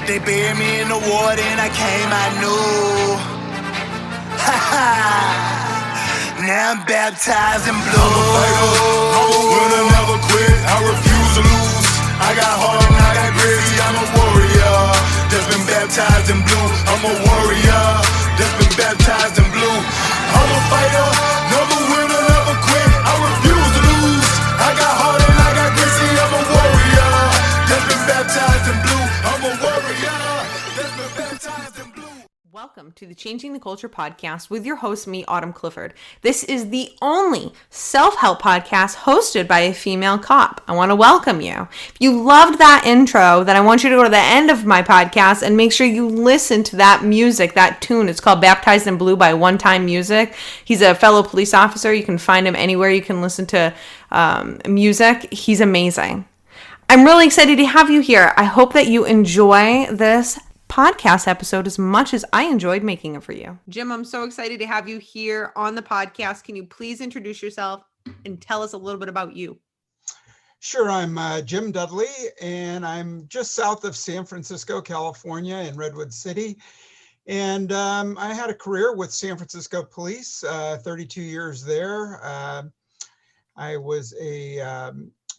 They buried me in the water and I came, I knew. Ha ha. Now I'm baptized in blue. I'm a fighter, I'm a winner, never quit. I refuse to lose. I got heart and I got grit. See, I'm a warrior that's been baptized in blue. I'm a warrior that's been baptized in blue. I'm a fighter, never winner, never quit. I refuse to lose. I got heart and I got grit. See, I'm a warrior that's been baptized in blue. I'm a warrior that's been baptized in blue. Welcome to the Changing the Culture podcast with your host, me, Autumn Clifford. This is the only self-help podcast hosted by a female cop. I want to welcome you. If you loved that intro, then I want you to go to the end of my podcast and make sure you listen to that music, that tune. It's called Baptized in Blue by One Time Music. He's a fellow police officer. You can find him anywhere you can listen to music. He's amazing. I'm really excited to have you here. I hope that you enjoy this podcast episode as much as I enjoyed making it for you. Jim, I'm so excited to have you here on the podcast. Can you please introduce yourself and tell us a little bit about you? Sure. I'm Jim Dudley, and I'm just south of San Francisco, California, in Redwood City. And I had a career with San Francisco Police, 32 years there. I was a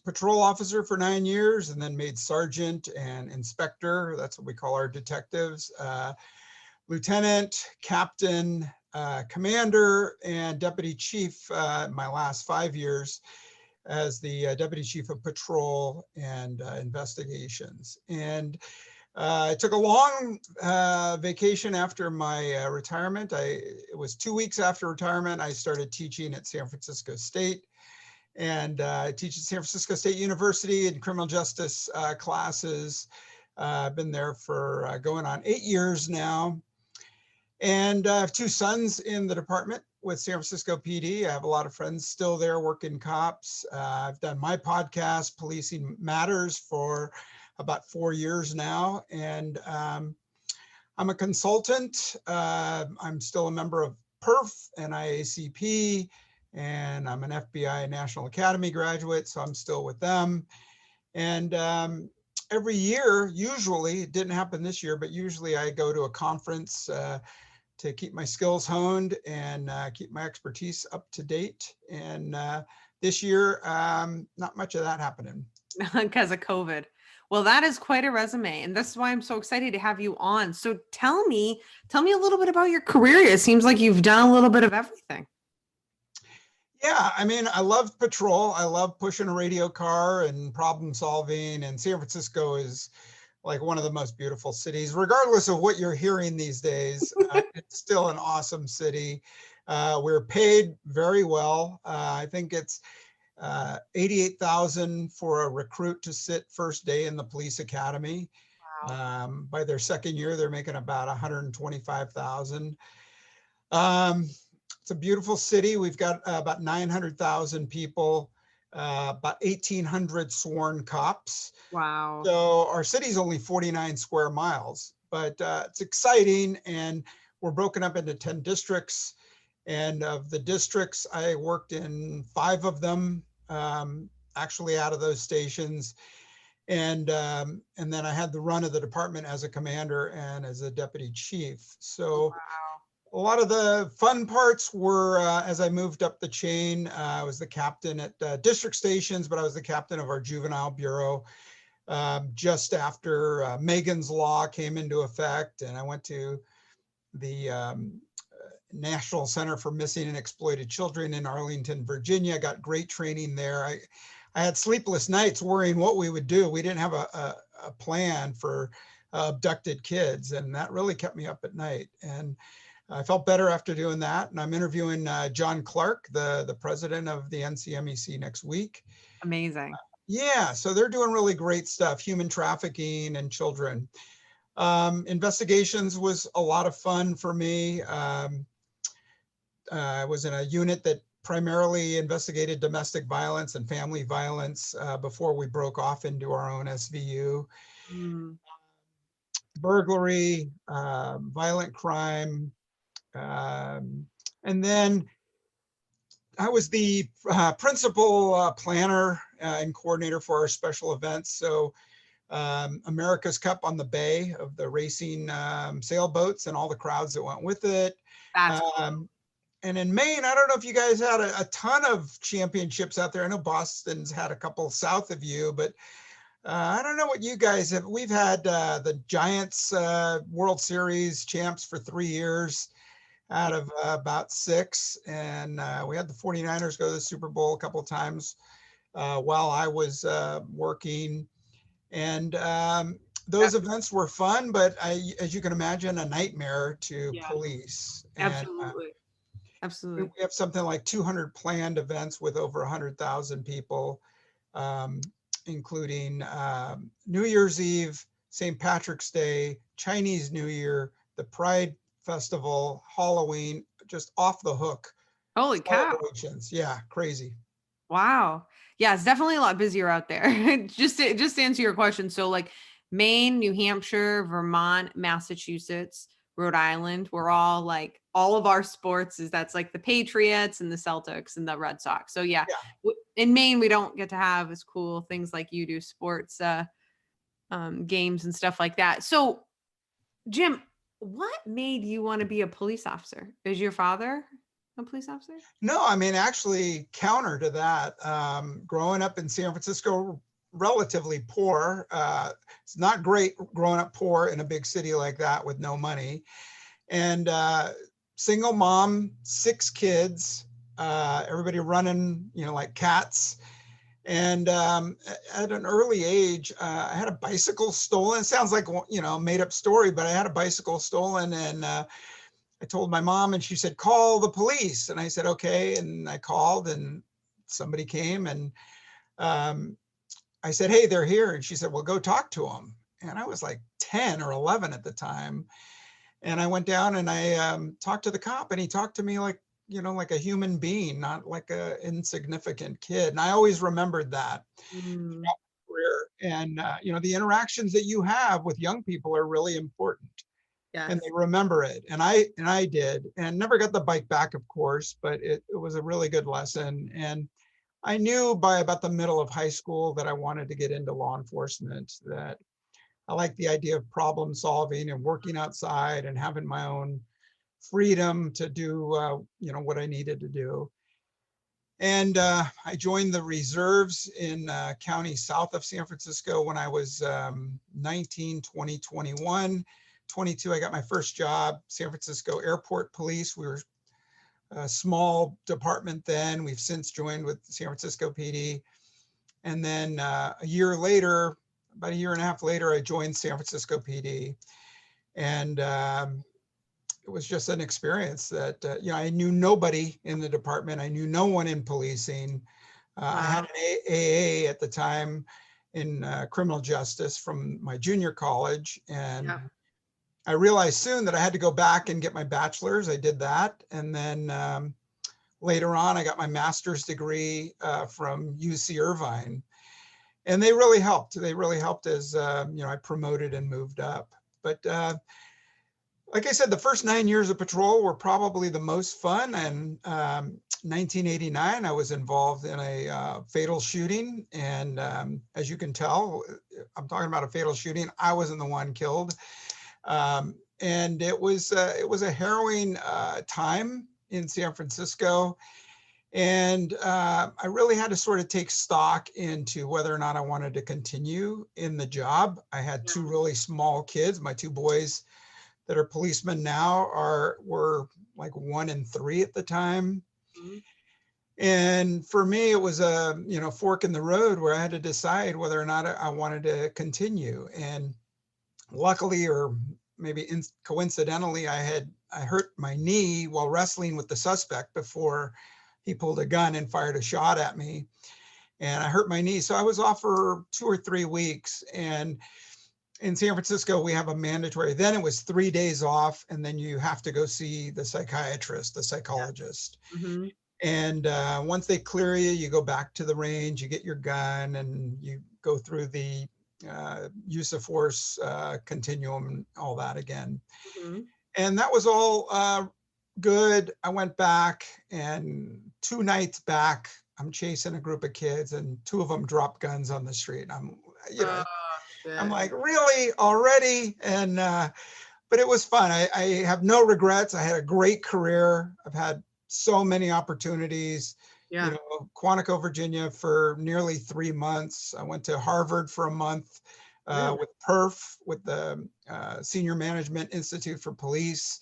patrol officer for 9 years and then made sergeant and inspector. That's what we call our detectives. Lieutenant, captain, commander, and deputy chief my last 5 years as the deputy chief of patrol and investigations. And I took a long vacation after my retirement. It was 2 weeks after retirement. I started teaching at San Francisco State. And I teach at San Francisco State University in criminal justice classes. I've been there for going on 8 years now. And I have two sons in the department with San Francisco PD. I have a lot of friends still there working cops. I've done my podcast, Policing Matters, for about 4 years now. And I'm a consultant. I'm still a member of PERF and IACP. And I'm an FBI National Academy graduate, so I'm still with them. And every year, usually, it didn't happen this year, but usually I go to a conference to keep my skills honed and keep my expertise up to date. And this year, not much of that happening. Because of COVID. Well, that is quite a resume. And that's why I'm so excited to have you on. So tell me a little bit about your career. It seems like you've done a little bit of everything. Yeah, I mean, I love patrol. I love pushing a radio car and problem solving. And San Francisco is like one of the most beautiful cities, regardless of what you're hearing these days. It's still an awesome city. We're paid very well. I think it's $88,000 for a recruit to sit first day in the police academy. Wow. By their second year, they're making about $125,000. It's a beautiful city. We've got about 900,000 people, about 1,800 sworn cops. Wow. So our city's only 49 square miles, but it's exciting. And we're broken up into 10 districts. And of the districts, I worked in 5 of them, actually out of those stations. And then I had the run of the department as a commander and as a deputy chief. So. Wow. A lot of the fun parts were as I moved up the chain. I was the captain at district stations, but I was the captain of our juvenile bureau just after Megan's Law came into effect. And I went to the National Center for Missing and Exploited Children in Arlington, Virginia. I got great training there. I had sleepless nights worrying what we would do. We didn't have a plan for abducted kids, and that really kept me up at night. And I felt better after doing that. And I'm interviewing John Clark, the president of the NCMEC, next week. Amazing. Yeah, so they're doing really great stuff, human trafficking and children. Investigations was a lot of fun for me. I was in a unit that primarily investigated domestic violence and family violence before we broke off into our own SVU. Burglary, violent crime, and then I was the principal planner and coordinator for our special events. So America's Cup on the bay of the racing sailboats and all the crowds that went with it. That's cool. And in Maine, I don't know if you guys had a ton of championships out there. I know Boston's had a couple south of you, but I don't know what you guys have. We've had the Giants World Series champs for 3 years out of about 6. And we had the 49ers go to the Super Bowl a couple of times while I was working. And those events were fun, but as you can imagine, a nightmare to police. And, Absolutely. we have something like 200 planned events with over 100,000 people, including New Year's Eve, St. Patrick's Day, Chinese New Year, the Pride Festival, Halloween, just off the hook. Holy cow. Celebrations. Yeah, crazy. Wow. Yeah, it's definitely a lot busier out there. just to answer your question. So like Maine, New Hampshire, Vermont, Massachusetts, Rhode Island, we're all like, all of our sports that's like the Patriots and the Celtics and the Red Sox. So yeah. In Maine, we don't get to have as cool things like you do, sports games and stuff like that. So Jim, what made you want to be a police officer? Is your father a police officer? No, I mean, actually counter to that, growing up in San Francisco, relatively poor. It's not great growing up poor in a big city like that with no money. And single mom, 6 kids, everybody running, like cats. And at an early age, I had a bicycle stolen. It sounds like, made up story, but I had a bicycle stolen, and I told my mom, and she said, call the police. And I said, okay. And I called, and somebody came, and I said, hey, they're here. And she said, well, go talk to them. And I was like 10 or 11 at the time. And I went down and I talked to the cop, and he talked to me like a human being, not like a insignificant kid. And I always remembered that throughout my career. And, the interactions that you have with young people are really important. Yes. And they remember it. And I did, and never got the bike back, of course, but it was a really good lesson. And I knew by about the middle of high school that I wanted to get into law enforcement, that I like the idea of problem solving and working outside and having my own freedom to do, what I needed to do. And I joined the reserves in counties south of San Francisco when I was 19, 20, 21. 22, I got my first job, San Francisco Airport Police. We were a small department then. We've since joined with San Francisco PD. And then a year later, about a year and a half later, I joined San Francisco PD. And it was just an experience that, I knew nobody in the department. I knew no one in policing. I had an AA at the time in criminal justice from my junior college. And I realized soon that I had to go back and get my bachelor's. I did that. And then later on, I got my master's degree from UC Irvine. And they really helped. They really helped as, I promoted and moved up. But like I said, the first 9 years of patrol were probably the most fun. And 1989, I was involved in a fatal shooting. And as you can tell, I'm talking about a fatal shooting. I wasn't the one killed. And it was a harrowing time in San Francisco. And I really had to sort of take stock into whether or not I wanted to continue in the job. I had 2 really small kids. My 2 boys that are policemen now were like 1 and 3 at the time. Mm-hmm. And for me, it was a fork in the road where I had to decide whether or not I wanted to continue. And luckily, or maybe coincidentally, I hurt my knee while wrestling with the suspect before he pulled a gun and fired a shot at me. And I hurt my knee. So I was off for 2 or 3 weeks. And in San Francisco, we have a mandatory, then it was 3 days off, and then you have to go see the psychiatrist, the psychologist. Mm-hmm. And once they clear you, you go back to the range, you get your gun, and you go through the use of force continuum and all that again. Mm-hmm. And that was all good. I went back, and 2 nights back, I'm chasing a group of kids, and 2 of them dropped guns on the street. I'm like, really, already? And but it was fun. I have no regrets. I had a great career. I've had so many opportunities. Yeah. You know, Quantico, Virginia for nearly 3 months. I went to Harvard for a month Really? with PERF, with the Senior Management Institute for Police.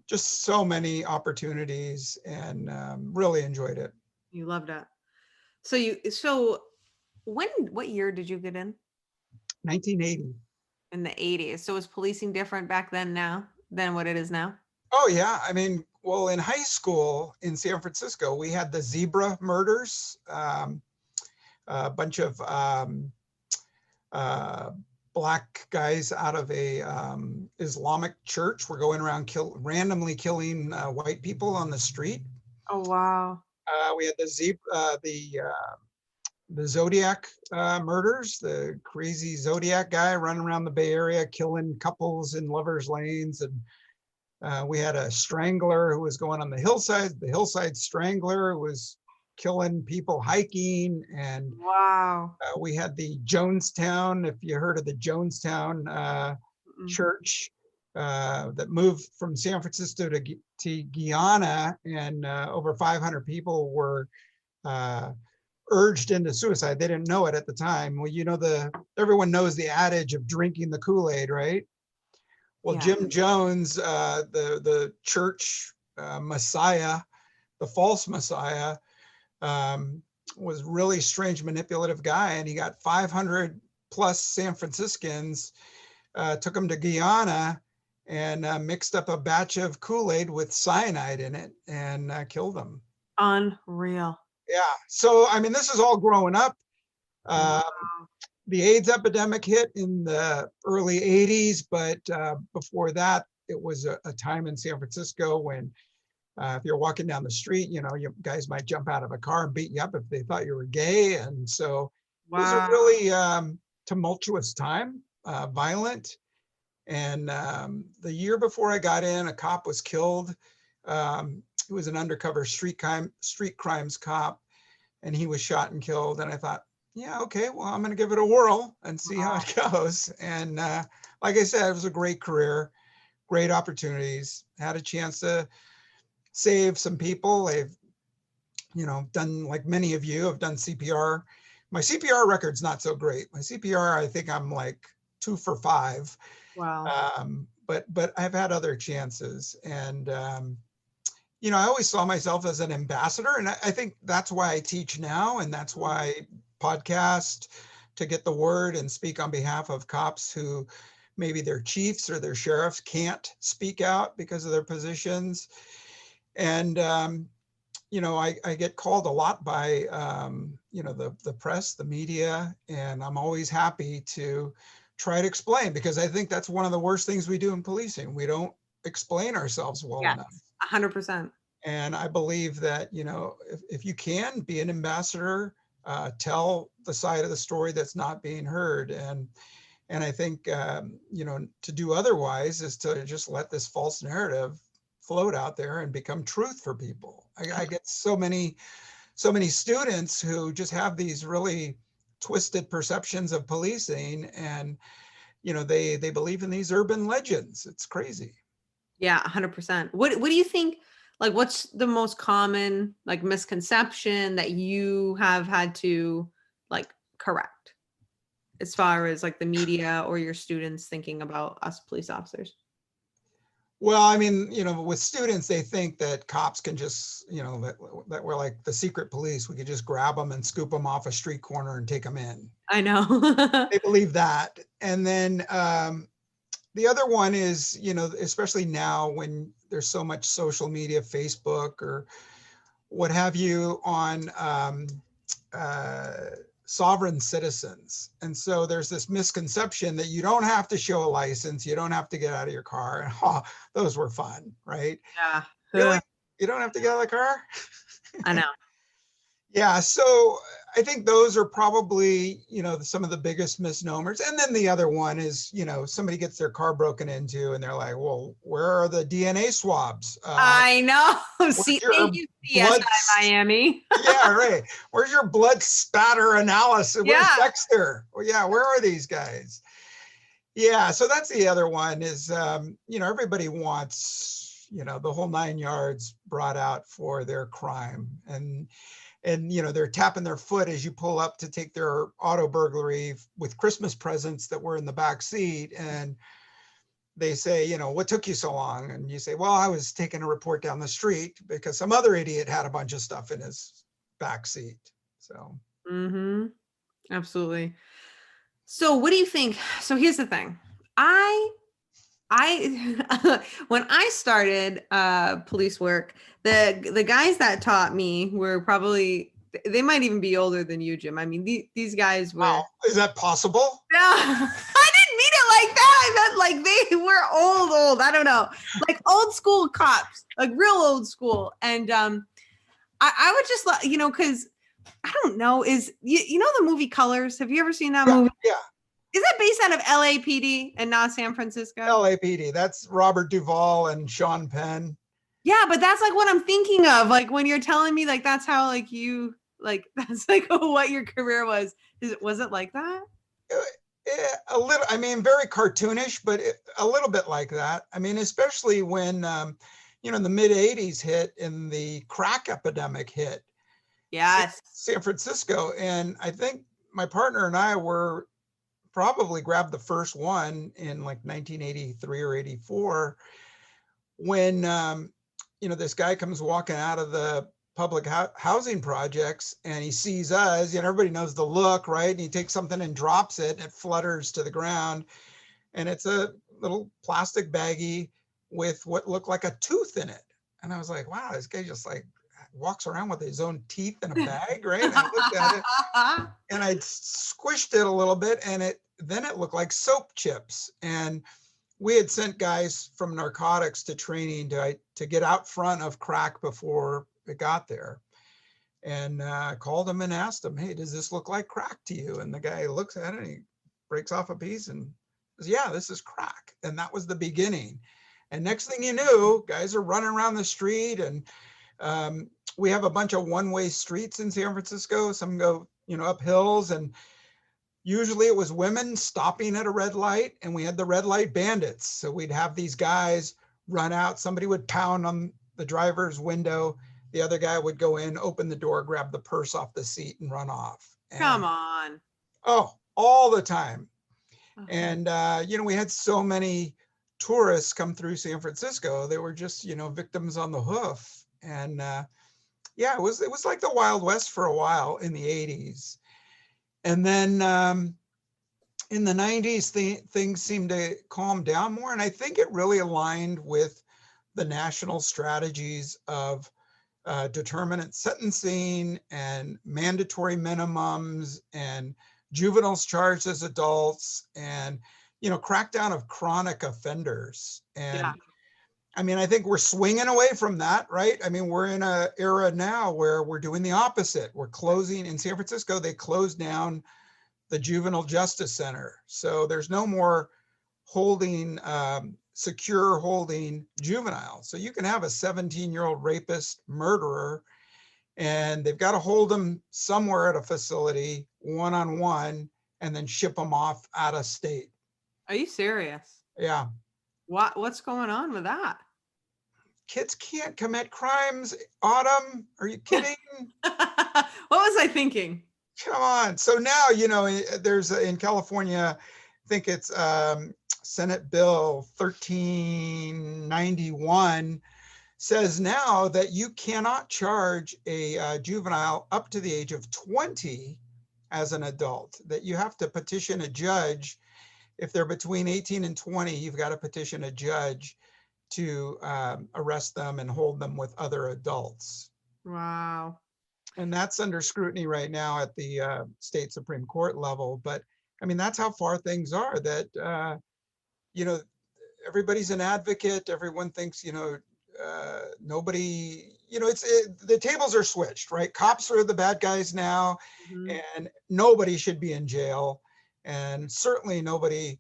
Just so many opportunities, and really enjoyed it. You loved it. What year did you get in? 1980. In the 80s. So was policing different back then now than what it is now? Oh yeah, I mean, well, in high school in San Francisco, we had the zebra murders. A bunch of uh, black guys out of a Islamic church were going around randomly killing white people on the street. Oh wow. We had the Zodiac murders, the crazy Zodiac guy running around the Bay Area killing couples in lovers lanes. And we had a strangler who was going on the hillside strangler who was killing people hiking. And Wow. we had the Jonestown, if you heard of the Jonestown church that moved from San Francisco to Guyana, and over 500 people were urged into suicide. They didn't know it at the time. Well, you know, everyone knows the adage of drinking the Kool-Aid, right? Well, Yeah. Jim Jones, the church messiah, the false messiah, was really strange, manipulative guy, and he got 500 plus San Franciscans, took them to Guyana, and mixed up a batch of Kool-Aid with cyanide in it, and killed them. Unreal. Yeah. So, I mean, this is all growing up. The AIDS epidemic hit in the early 80s, but before that, it was a time in San Francisco when if you're walking down the street, you know, you guys might jump out of a car and beat you up if they thought you were gay. And so it was a really tumultuous time, violent. And the year before I got in, a cop was killed. He was an undercover street crimes cop, and he was shot and killed. And I thought, yeah, okay, well, I'm going to give it a whirl and see how it goes. And like I said, it was a great career, great opportunities. Had a chance to save some people. I've, you know, done, like many of you, have done CPR. My CPR record's not so great. My CPR, I think I'm like 2 for 5. Wow. But I've had other chances, and you know, I always saw myself as an ambassador, and I think that's why I teach now, and that's why I podcast, to get the word and speak on behalf of cops who maybe their chiefs or their sheriffs can't speak out because of their positions. And you know, I get called a lot by you know, the press, the media, and I'm always happy to try to explain, because I think that's one of the worst things we do in policing. We don't explain ourselves well enough. 100%. And I believe that, you know, if you can be an ambassador, tell the side of the story that's not being heard. And I think, you know, to do otherwise is to just let this false narrative float out there and become truth for people. I get so many students who just have these really twisted perceptions of policing, and, you know, they believe in these urban legends. It's crazy. Yeah, 100%. What do you think, like, what's the most common, like, misconception that you have had to, like, correct as far as, like, the media or your students thinking about us police officers? Well, I mean, you know, with students, they think that cops can just, you know, that we're like the secret police. We could just grab them and scoop them off a street corner and take them in. I know. They believe that. And then the other one is, you know, especially now when there's so much social media, Facebook or what have you, on sovereign citizens. And so there's this misconception that you don't have to show a license, you don't have to get out of your car. And oh, those were fun, right? Yeah. Really? You don't have to get out of the car? I know. Yeah, so I think those are probably, some of the biggest misnomers. And then the other one is, somebody gets their car broken into and they're like, well, where are the DNA swabs? I know. Where's See, thank your you, blood? CSI Miami. Yeah, right. Where's your blood spatter analysis? Where's Yeah. Dexter? Well, yeah, where are these guys? Yeah, so that's the other one is, everybody wants, the whole 9 yards brought out for their crime. And they're tapping their foot as you pull up to take their auto burglary with Christmas presents that were in the back seat, and they say, what took you so long? And you say, well, I was taking a report down the street because some other idiot had a bunch of stuff in his back seat. So Mm-hmm. Absolutely. So what do you think? So here's the thing. I when I started police work, the guys that taught me were probably, they might even be older than you, Jim. I mean, these guys were. wow, is that possible? No, I didn't mean it like that. I meant like they were old. I don't know, like old school cops, like real old school. And I would just because I don't know, is you know the movie Colors? Have you ever seen that movie? Yeah, Is that based out of LAPD and not San Francisco? LAPD. That's Robert Duvall and Sean Penn. Yeah, but that's like what I'm thinking of. Like when you're telling me like that's how like you like that's like what your career was. Was it like that? A little, I mean, very cartoonish, but a little bit like that. I mean, especially when, the mid 80s hit and the crack epidemic hit Yes. San Francisco. And I think my partner and I were probably grabbed the first one in like 1983 or 84 when, this guy comes walking out of the public housing projects and he sees us, everybody knows the look, right? And he takes something and drops it, and it flutters to the ground. And it's a little plastic baggie with what looked like a tooth in it. And I was like, wow, this guy just like walks around with his own teeth in a bag, right? And I looked at it and I squished it a little bit, and then it looked like soap chips. And we had sent guys from narcotics to training to get out front of crack before it got there. And I called him and asked him, hey, does this look like crack to you? And the guy looks at it and he breaks off a piece and says, yeah, this is crack. And that was the beginning. And next thing you knew, guys are running around the street. And we have a bunch of one-way streets in San Francisco. Some go, up hills, and usually it was women stopping at a red light, and we had the red light bandits. So we'd have these guys run out. Somebody would pound on the driver's window. The other guy would go in, open the door, grab the purse off the seat, and run off. And, Come on. oh, all the time. Uh-huh. And, we had so many tourists come through San Francisco. They were just, victims on the hoof. And yeah, it was like the Wild West for a while in the 80s. And then in the 90s, things seemed to calm down more. And I think it really aligned with the national strategies of determinate sentencing and mandatory minimums and juveniles charged as adults and, crackdown of chronic offenders. And Yeah. I mean, I think we're swinging away from that, right? I mean, we're in an era now where we're doing the opposite. We're closing in San Francisco. They closed down the Juvenile Justice Center. So there's no more holding, secure holding juveniles. So you can have a 17-year-old rapist murderer, and they've got to hold them somewhere at a facility one-on-one and then ship them off out of state. Are you serious? Yeah. What's going on with that? Kids can't commit crimes, Autumn. Are you kidding? What was I thinking? Come on. So now, there's in California, I think it's Senate Bill 1391 says now that you cannot charge a juvenile up to the age of 20 as an adult, that you have to petition a judge. If they're between 18 and 20, you've got to petition a judge to arrest them and hold them with other adults. Wow. And that's under scrutiny right now at the state Supreme Court level. But I mean, that's how far things are, that, everybody's an advocate. Everyone thinks, nobody, the tables are switched, right? Cops are the bad guys now, Mhm. and nobody should be in jail, and certainly nobody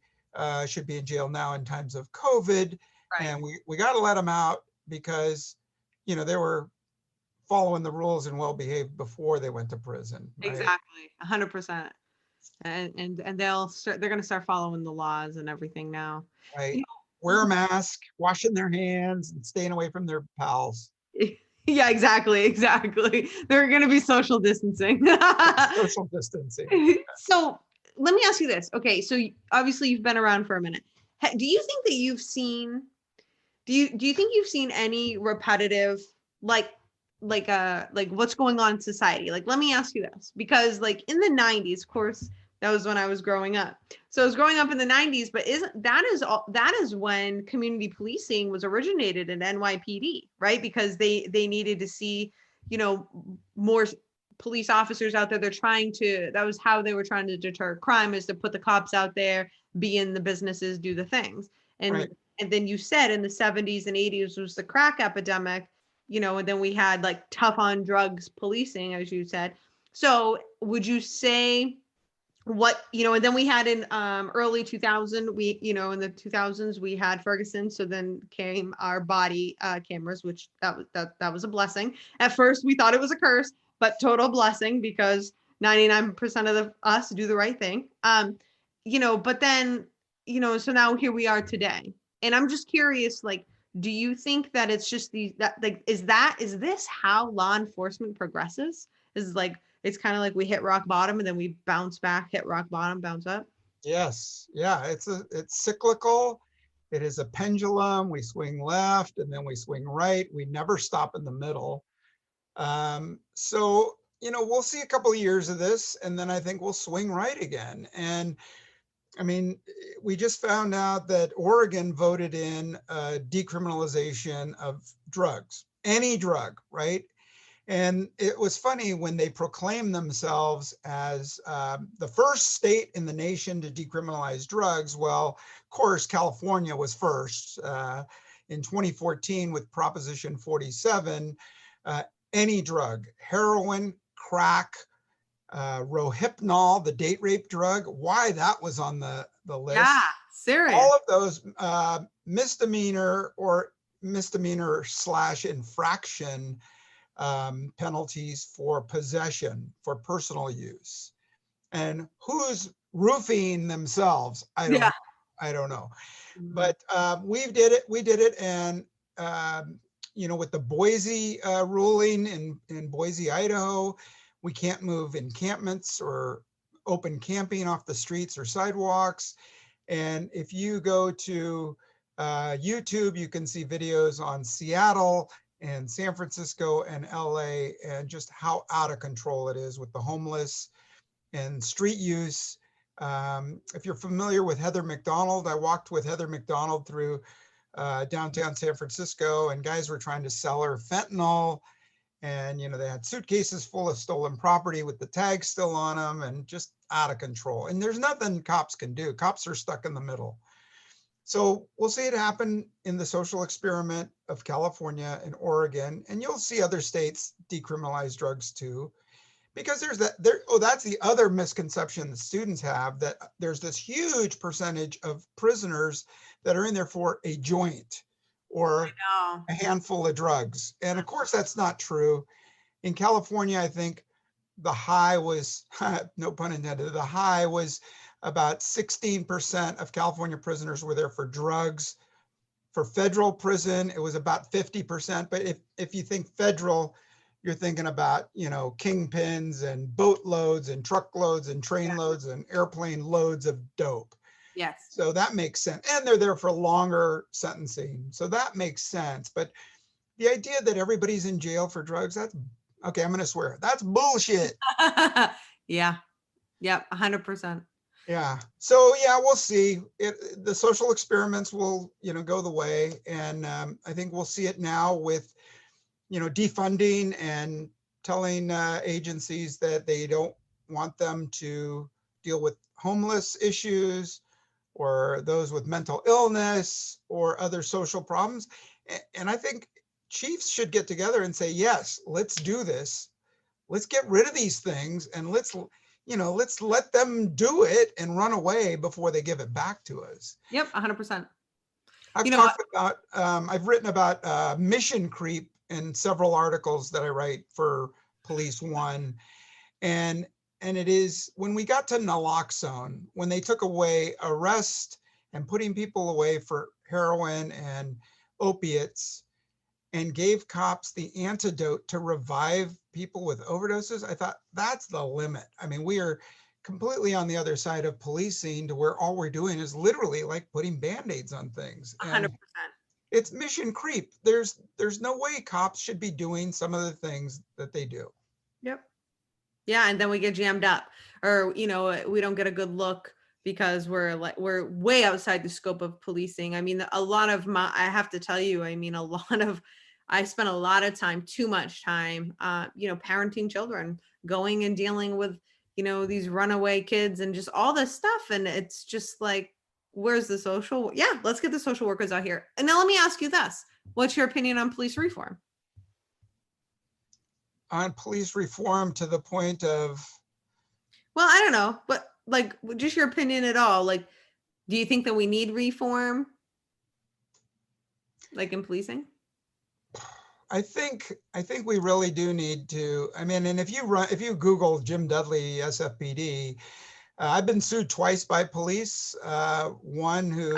should be in jail now in times of COVID. Right. And we got to let them out because, they were following the rules and well behaved before they went to prison, right? Exactly. 100%. And they're going to start following the laws and everything now. Right. You Wear a mask, washing their hands, and staying away from their pals. know, yeah, exactly. They're going to be social distancing. Social distancing. So let me ask you this. Okay, so obviously you've been around for a minute. Do you think that you've seen do you think you've seen any repetitive like like what's going on in society? Like let me ask you this because like in the 90s, of course, that was when I was growing up. So I was growing up in the 90s, but isn't that is when community policing was originated in NYPD, right? Because they needed to see, more police officers out there. That was how they were trying to deter crime, is to put the cops out there, be in the businesses, do the things. And Right. and then you said in the 70s and 80s was the crack epidemic, and then we had like tough on drugs policing, as you said. So would you say and then we had in early 2000, in the 2000s we had Ferguson. So then came our body cameras, which that was a blessing. At first we thought it was a curse, but total blessing because 99% of us do the right thing. But then, so now here we are today. And I'm just curious, like, do you think that it's just is this how law enforcement progresses? Is like it's kind of like we hit rock bottom and then we bounce back, hit rock bottom, bounce up. Yes. Yeah. It's cyclical. It is a pendulum. We swing left and then we swing right. We never stop in the middle. So, we'll see a couple of years of this, and then I think we'll swing right again. And I mean, we just found out that Oregon voted in decriminalization of drugs, any drug, right? And it was funny when they proclaimed themselves as the first state in the nation to decriminalize drugs. Well, of course, California was first in 2014 with Proposition 47. Any drug, heroin, crack, Rohypnol, the date rape drug, why that was on the Yeah, list. serious. All of those misdemeanor slash infraction penalties for possession for personal use. And who's roofing themselves? Yeah. I don't know. Mhm. But we did it. And, with the Boise ruling in Boise, Idaho, we can't move encampments or open camping off the streets or sidewalks. And if you go to YouTube, you can see videos on Seattle and San Francisco and LA and just how out of control it is with the homeless and street use. If you're familiar with Heather McDonald, I walked with Heather McDonald through downtown San Francisco, and guys were trying to sell her fentanyl. And, they had suitcases full of stolen property with the tags still on them and just out of control. And there's nothing cops can do. Cops are stuck in the middle. So we'll see it happen in the social experiment of California and Oregon, and you'll see other states decriminalize drugs too, because that's the other misconception that students have, that there's this huge percentage of prisoners that are in there for a joint or a handful of drugs. And of course, that's not true. In California, I think the high was, no pun intended, the high was about 16% of California prisoners were there for drugs. For federal prison, it was about 50%. But if you think federal, you're thinking about, kingpins and boatloads and truckloads and train loads and airplane loads of dope. Yes. So that makes sense. And they're there for longer sentencing. So that makes sense. But the idea that everybody's in jail for drugs, that's, okay, I'm going to swear, that's bullshit. Yeah. Yep. 100%. Yeah. So yeah, we'll see. The social experiments will, go the way, and I think we'll see it now with, defunding and telling agencies that they don't want them to deal with homeless issues or those with mental illness or other social problems. And I think chiefs should get together and say, yes, let's do this. Let's get rid of these things and let's let them do it and run away before they give it back to us. Yep, 100%. I've written about mission creep in several articles that I write for Police One. And it is when we got to naloxone, when they took away arrest and putting people away for heroin and opiates and gave cops the antidote to revive people with overdoses, I thought that's the limit. I mean, we are completely on the other side of policing to where all we're doing is literally like putting band-aids on things. 100%. It's mission creep. There's no way cops should be doing some of the things that they do. Yep. Yeah, and then we get jammed up, or we don't get a good look because we're way outside the scope of policing. I mean, I have to tell you, I mean, I spent a lot of time, too much time, parenting children, going and dealing with, these runaway kids and just all this stuff. And it's just like, where's the social? Yeah, let's get the social workers out here. And now let me ask you this. What's your opinion on police reform? On police reform to the point of? Well, I don't know, but like, just your opinion at all. Like, do you think that we need reform? Like in policing? I think we really do need to. I mean, and if you Google Jim Dudley, SFPD, I've been sued twice by police. One who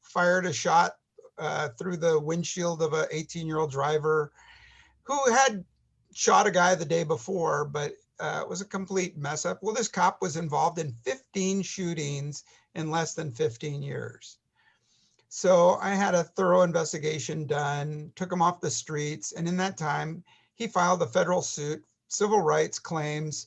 fired a shot through the windshield of an 18-year-old driver who had shot a guy the day before, but it was a complete mess up. Well, this cop was involved in 15 shootings in less than 15 years. So I had a thorough investigation done, took him off the streets. And in that time, he filed a federal suit, civil rights claims,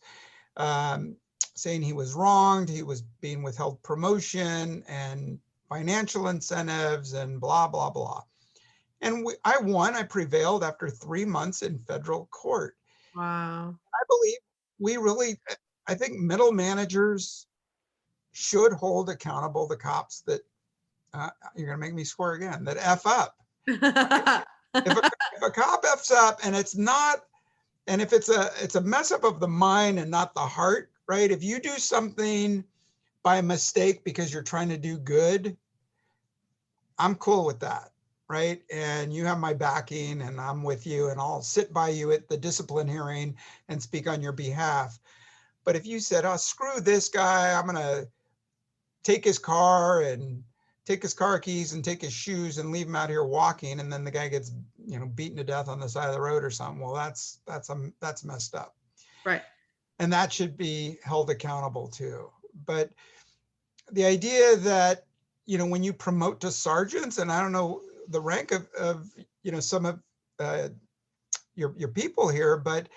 saying he was wronged, he was being withheld promotion and financial incentives and blah, blah, blah. And I won, I prevailed after 3 months in federal court. Wow. I believe I think middle managers should hold accountable the cops that, you're going to make me swear again, that F up. if a cop F's up and it's not, and if it's a mess up of the mind and not the heart, right? If you do something by mistake because you're trying to do good, I'm cool with that, right? And you have my backing and I'm with you and I'll sit by you at the discipline hearing and speak on your behalf. But if you said, oh, screw this guy, I'm going to take his car keys and take his shoes and leave him out here walking, and then the guy gets, beaten to death on the side of the road or something. Well, that's messed up. Right. And that should be held accountable too. But the idea that, when you promote to sergeants, and I don't know the rank of some of your people here, but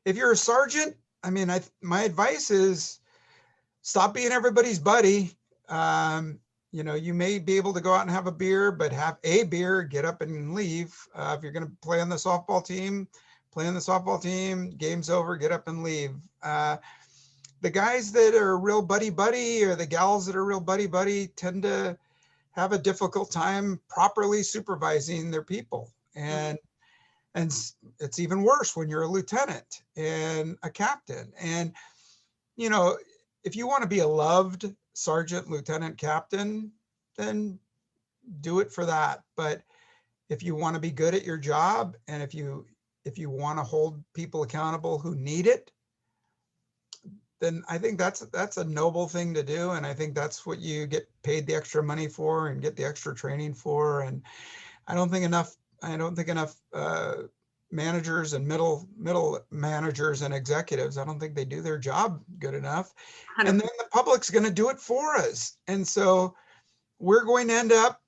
if you're a sergeant, I mean, my advice is stop being everybody's buddy. You may be able to go out and have a beer, but have a beer, get up and leave. If you're going to play on the softball team, play on the softball team, game's over, get up and leave. The guys that are real buddy-buddy or the gals that are real buddy-buddy tend to have a difficult time properly supervising their people. And it's even worse when you're a lieutenant and a captain. And, if you want to be a loved sergeant, lieutenant, captain, then do it for that. But if you want to be good at your job, and if you want to hold people accountable who need it, then I think that's a noble thing to do. And I think that's what you get paid the extra money for and get the extra training for. And I don't think enough managers and middle managers and executives, I don't think they do their job good enough. 100%. And then the public's going to do it for us. And so we're going to end up,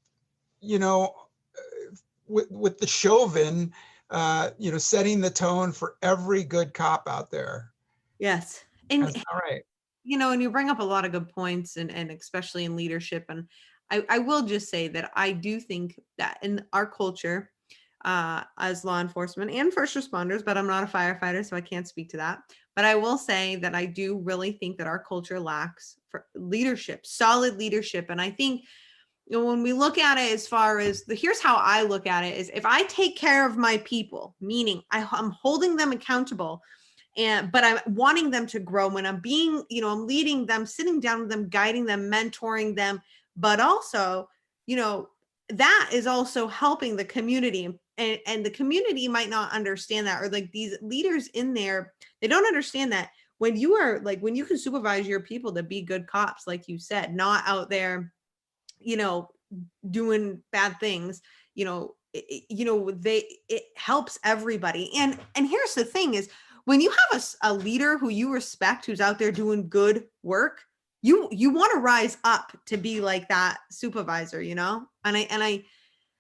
with the Chauvin, setting the tone for every good cop out there. Yes. And that's all right. And you bring up a lot of good points and especially in leadership. And I will just say that I do think that in our culture, as law enforcement and first responders, but I'm not a firefighter, so I can't speak to that. But I will say that I do really think that our culture lacks for leadership, solid leadership. And I think, when we look at it as far as here's how I look at it is if I take care of my people, meaning I'm holding them accountable, but I'm wanting them to grow when I'm being, I'm leading them, sitting down with them, guiding them, mentoring them, but also, that is also helping the community. And the community might not understand that, or like these leaders in there, they don't understand that when you can supervise your people to be good cops, like you said, not out there, doing bad things, it helps everybody. And here's the thing is when you have a leader who you respect, who's out there doing good work, you want to rise up to be like that supervisor, and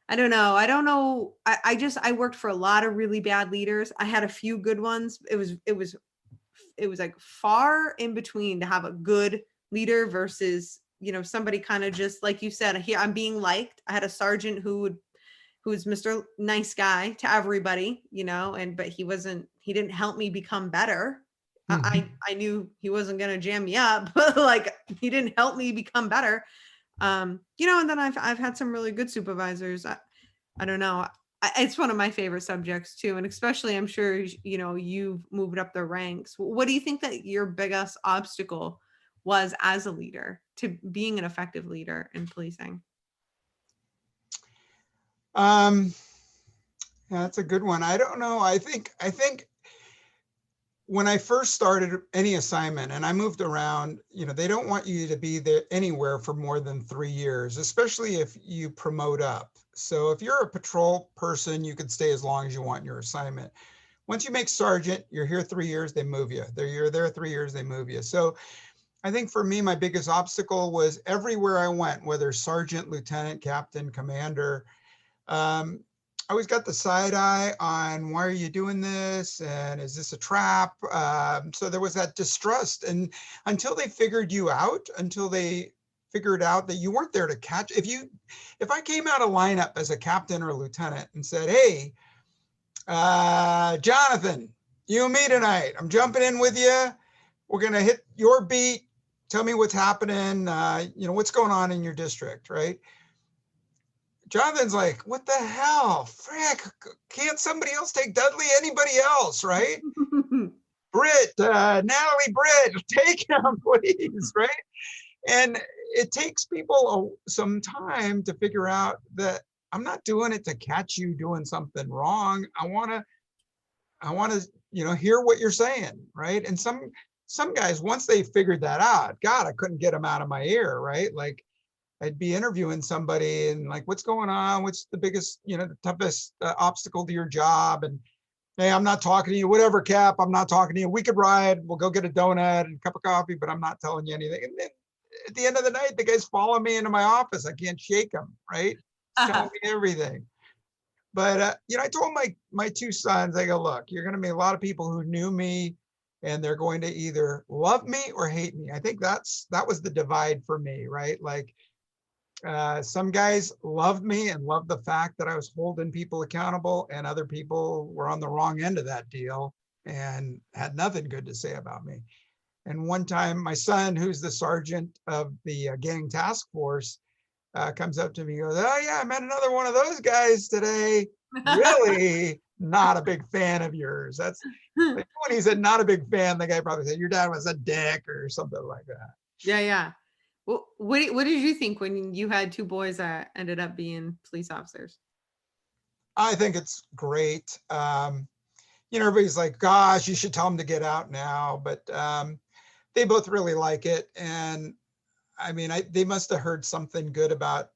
I don't know. I worked for a lot of really bad leaders. I had a few good ones. It was like far in between to have a good leader versus, somebody kind of just like you said, here I'm being liked. I had a sergeant who's Mr. Nice Guy to everybody, but he didn't help me become better. I knew he wasn't going to jam me up, but like he didn't help me become better. And then I've had some really good supervisors. I don't know. It's one of my favorite subjects too. And especially I'm sure, you've moved up the ranks. What do you think that your biggest obstacle was as a leader to being an effective leader in policing? Yeah, that's a good one. I don't know. I think when I first started any assignment and I moved around, they don't want you to be there anywhere for more than 3 years, especially if you promote up. So if you're a patrol person, you could stay as long as you want in your assignment. Once you make sergeant, you're here 3 years, they move you. You're there 3 years, they move you. So I think for me, my biggest obstacle was everywhere I went, whether sergeant, lieutenant, captain, commander, I always got the side eye on why are you doing this? And is this a trap? So there was that distrust. And until they figured you out, until they figured out that you weren't there to catch, if I came out of lineup as a captain or a lieutenant and said, hey, Jonathan, you and me tonight, I'm jumping in with you. We're going to hit your beat. Tell me what's happening. What's going on in your district, right? Jonathan's like, what the hell? Frick, can't somebody else take Dudley? Anybody else, right? Britt, Natalie, Britt, take him, please, right? And it takes people some time to figure out that I'm not doing it to catch you doing something wrong. I want to, hear what you're saying, right? And some guys, once they figured that out, God, I couldn't get them out of my ear, right? Like, I'd be interviewing somebody and like, what's going on? What's the biggest, the toughest obstacle to your job? And hey, I'm not talking to you, whatever, Cap, I'm not talking to you. We could ride, we'll go get a donut and a cup of coffee, but I'm not telling you anything. And then at the end of the night, the guys follow me into my office. I can't shake them, right? Telling me everything. But, I told my two sons, I go, look, you're going to meet a lot of people who knew me and they're going to either love me or hate me. I think that was the divide for me, right? Like, some guys loved me and loved the fact that I was holding people accountable, and other people were on the wrong end of that deal and had nothing good to say about me. And one time my son, who's the sergeant of the gang task force, comes up to me and goes, oh yeah, I met another one of those guys today. Really not a big fan of yours. That's like, when he said not a big fan, the guy probably said your dad was a dick or something like that. Yeah. Well, what did you think when you had two boys that ended up being police officers? I think it's great. Everybody's like, gosh, you should tell them to get out now. But they both really like it. And I mean, they must have heard something good about,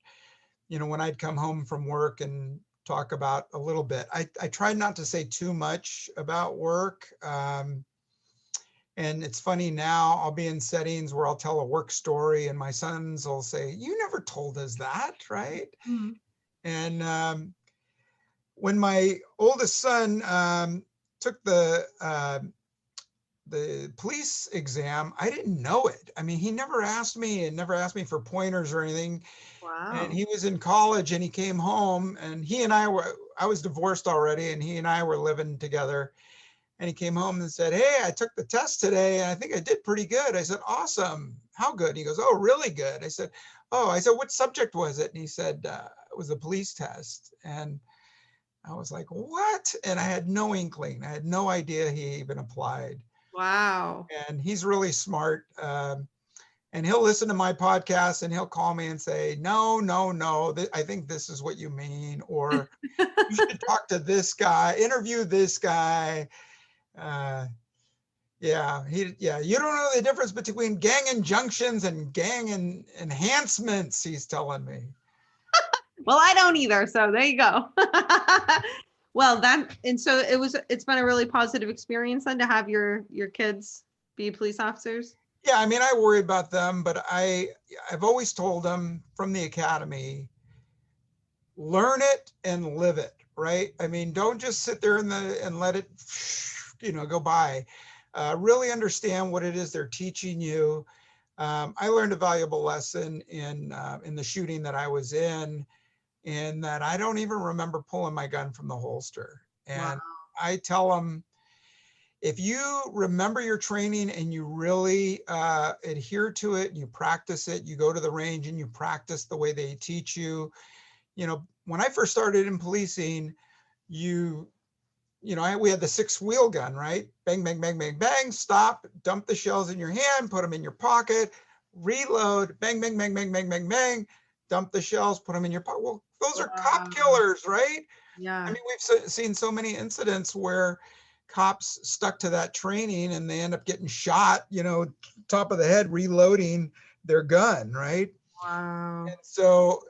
when I'd come home from work and talk about a little bit. I tried not to say too much about work. And it's funny now, I'll be in settings where I'll tell a work story and my sons will say, you never told us that, right? Mm-hmm. And when my oldest son took the police exam, I didn't know it. I mean, he never asked me for pointers or anything. Wow. And he was in college and he came home and I was divorced already and he and I were living together. And he came home and said, "Hey, I took the test today and I think I did pretty good." I said, "Awesome. How good?" He goes, "Oh, really good." I said, "What subject was it?" And he said, "It was a police test." And I was like, "What?" And I had no inkling. I had no idea he even applied. Wow. And he's really smart. And he'll listen to my podcast and he'll call me and say, "No, no, no, I think this is what you mean," or "You should talk to this guy, interview this guy." Uh, yeah, you don't know the difference between gang injunctions and gang enhancements, he's telling me. Well, I don't either. So there you go. Well, so it's been a really positive experience then to have your kids be police officers. Yeah, I mean, I worry about them, but I've always told them from the academy, learn it and live it, right? I mean, don't just sit there and let it, go by. Really understand what it is they're teaching you. I learned a valuable lesson in the shooting that I was in that I don't even remember pulling my gun from the holster. Wow. And I tell them, if you remember your training and you really adhere to it, and you practice it, you go to the range and you practice the way they teach you. When I first started in policing, we had the 6-wheel gun, right? Bang, bang, bang, bang, bang, stop, dump the shells in your hand, put them in your pocket, reload, bang, bang, bang, bang, bang, bang, bang, dump the shells, put them in your pocket. Well, those are cop killers, right? I Yeah. mean, we've seen so many incidents where cops stuck to that training and they end up getting shot, top of the head, reloading their gun, right? Wow. And so,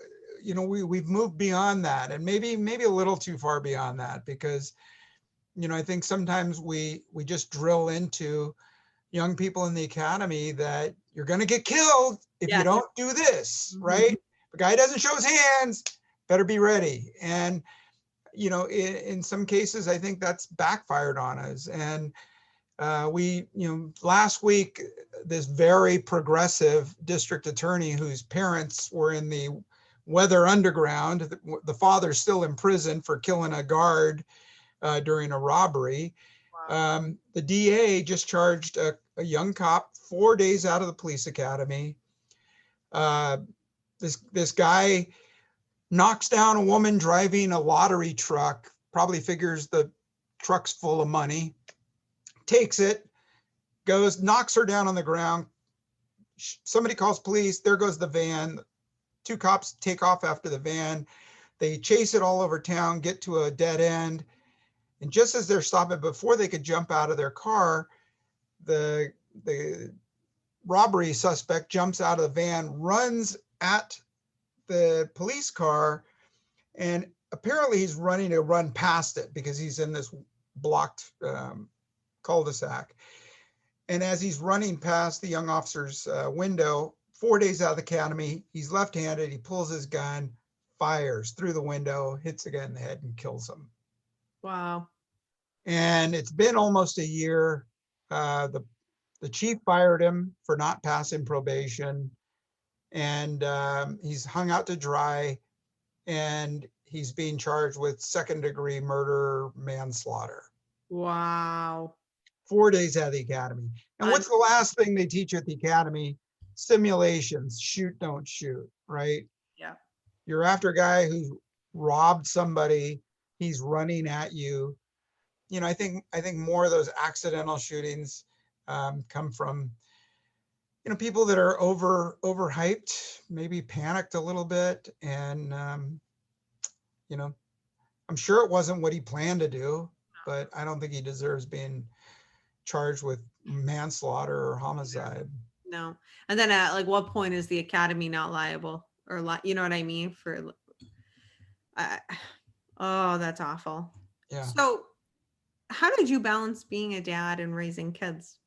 we've moved beyond that, and maybe a little too far beyond that, because I think sometimes we just drill into young people in the academy that you're going to get killed if you Yeah. don't do this, right? If the guy doesn't show his hands, better be ready. And in some cases, I think that's backfired on us. And last week, this very progressive district attorney whose parents were in the Weather Underground, the father's still in prison for killing a guard during a robbery. The DA just charged a young cop 4 days out of the police academy. This guy knocks down a woman driving a lottery truck, probably figures the truck's full of money, takes it, goes, knocks her down on the ground. Somebody calls police. There goes the van. 2 cops take off after the van. They chase it all over town, get to a dead end. And just as they're stopping, before they could jump out of their car, the robbery suspect jumps out of the van, runs at the police car, and apparently he's running to run past it because he's in this blocked cul-de-sac. And as he's running past the young officer's window, 4 days out of the academy, he's left-handed, he pulls his gun, fires through the window, hits the guy in the head and kills him. Wow. And it's been almost a year. The chief fired him for not passing probation, and he's hung out to dry, and he's being charged with second-degree murder, manslaughter. Wow. 4 days out of the academy. And what's the last thing they teach you at the academy? Simulations, shoot, don't shoot, right? Yeah. You're after a guy who's robbed somebody, he's running at you. I think more of those accidental shootings come from people that are overhyped, maybe panicked a little bit, and I'm sure it wasn't what he planned to do, but I don't think he deserves being charged with manslaughter or homicide. No. And then at what point is the academy not liable, or you know what I mean? Oh, that's awful. Yeah. So how did you balance being a dad and raising kids?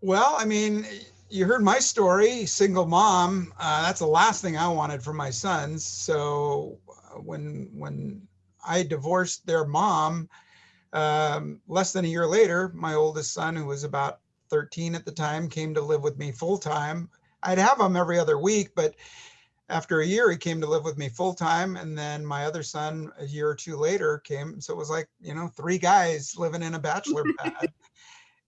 Well, I mean, you heard my story, single mom. That's the last thing I wanted for my sons. So when I divorced their mom, less than a year later, my oldest son, who was about 13 at the time, came to live with me full time. I'd have him every other week, but after a year, he came to live with me full time. And then my other son, a year or two later, came. So it was like, 3 guys living in a bachelor pad.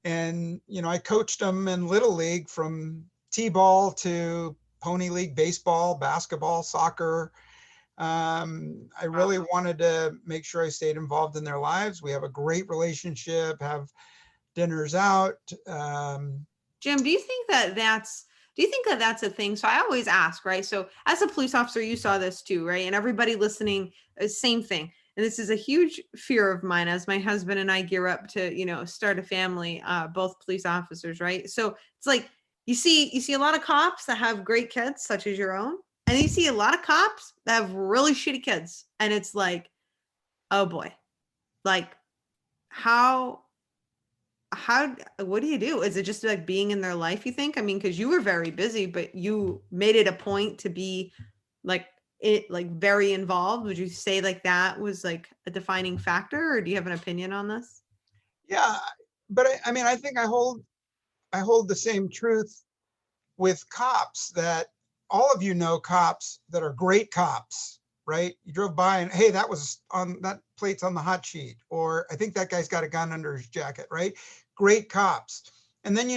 And, I coached them in Little League from T-ball to Pony League baseball, basketball, soccer. I really wanted to make sure I stayed involved in their lives. We have a great relationship, have dinners out. Jim, do you think that that's a thing? So I always ask, right? So as a police officer, you saw this too, right? And everybody listening, same thing. And this is a huge fear of mine as my husband and I gear up to, start a family, both police officers, right? So it's like you see a lot of cops that have great kids, such as your own, and you see a lot of cops that have really shitty kids. And it's like, oh boy, like how what do you do? Is it just like being in their life, you think? I mean, because you were very busy, but you made it a point to be like very involved. Would you say like that was like a defining factor, or do you have an opinion on this? Yeah, but I mean, I think I hold the same truth with cops, that all of cops that are great cops, right? You drove by and, hey, that plate's on the hot sheet, or I think that guy's got a gun under his jacket, right? Great cops. And then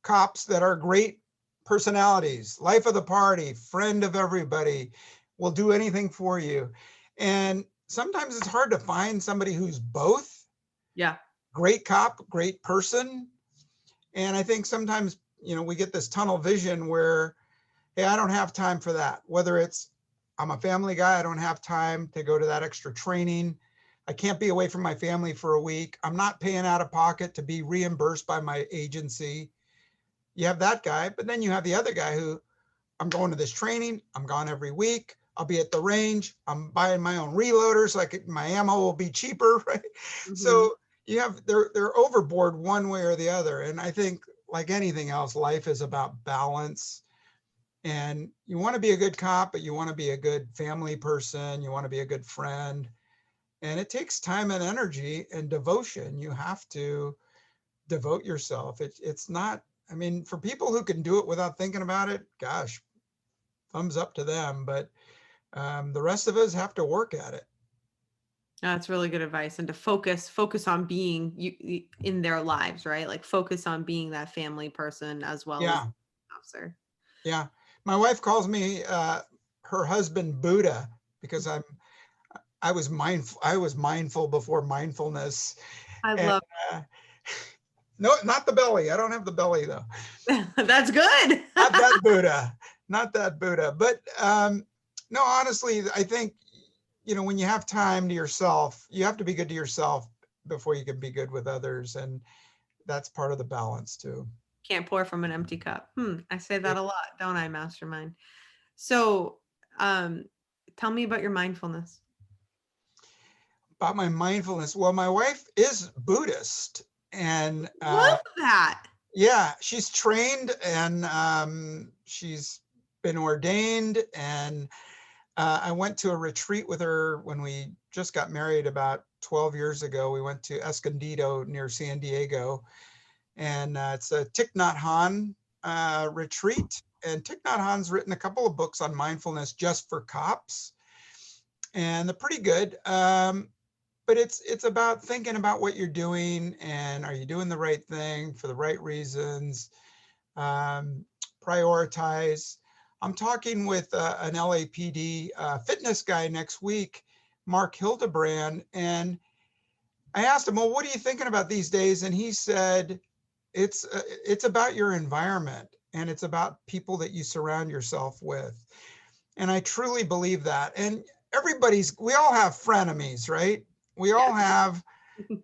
cops that are great personalities, life of the party, friend of everybody, will do anything for you. And sometimes it's hard to find somebody who's both. Yeah. Great cop, great person. And I think sometimes, we get this tunnel vision where, hey, I don't have time for that. Whether it's I'm a family guy, I don't have time to go to that extra training. I can't be away from my family for a week. I'm not paying out of pocket to be reimbursed by my agency. You have that guy, but then you have the other guy who, I'm going to this training. I'm gone every week. I'll be at the range. I'm buying my own reloaders. Like my ammo will be cheaper, right? Mm-hmm. So they're overboard one way or the other. And I think, like anything else, life is about balance. And you want to be a good cop, but you want to be a good family person. You want to be a good friend. And it takes time and energy and devotion. You have to devote yourself. It's not, I mean, for people who can do it without thinking about it, gosh, thumbs up to them. But the rest of us have to work at it. That's really good advice. And to focus on being you in their lives, right? Like focus on being that family person as well as officer. Yeah. My wife calls me her husband Buddha, because I was mindful before mindfulness. I love no, not the belly. I don't have the belly though. That's good. Not that Buddha. But no, honestly, I think, when you have time to yourself, you have to be good to yourself before you can be good with others. And that's part of the balance too. Can't pour from an empty cup. I say that a lot, don't I, Mastermind? So tell me about your mindfulness. About my mindfulness. Well, my wife is Buddhist. And love that. Yeah, she's trained, and she's been ordained. And I went to a retreat with her when we just got married about 12 years ago. We went to Escondido near San Diego. And it's a Thich Nhat Hanh retreat. And Thich Nhat Hanh's written a couple of books on mindfulness just for cops. And they're pretty good. But it's about thinking about what you're doing, and are you doing the right thing for the right reasons? Prioritize. I'm talking with an LAPD fitness guy next week, Mark Hildebrand, and I asked him, well, what are you thinking about these days? And he said, it's about your environment, and it's about people that you surround yourself with. And I truly believe that. And we all have frenemies, right? We all have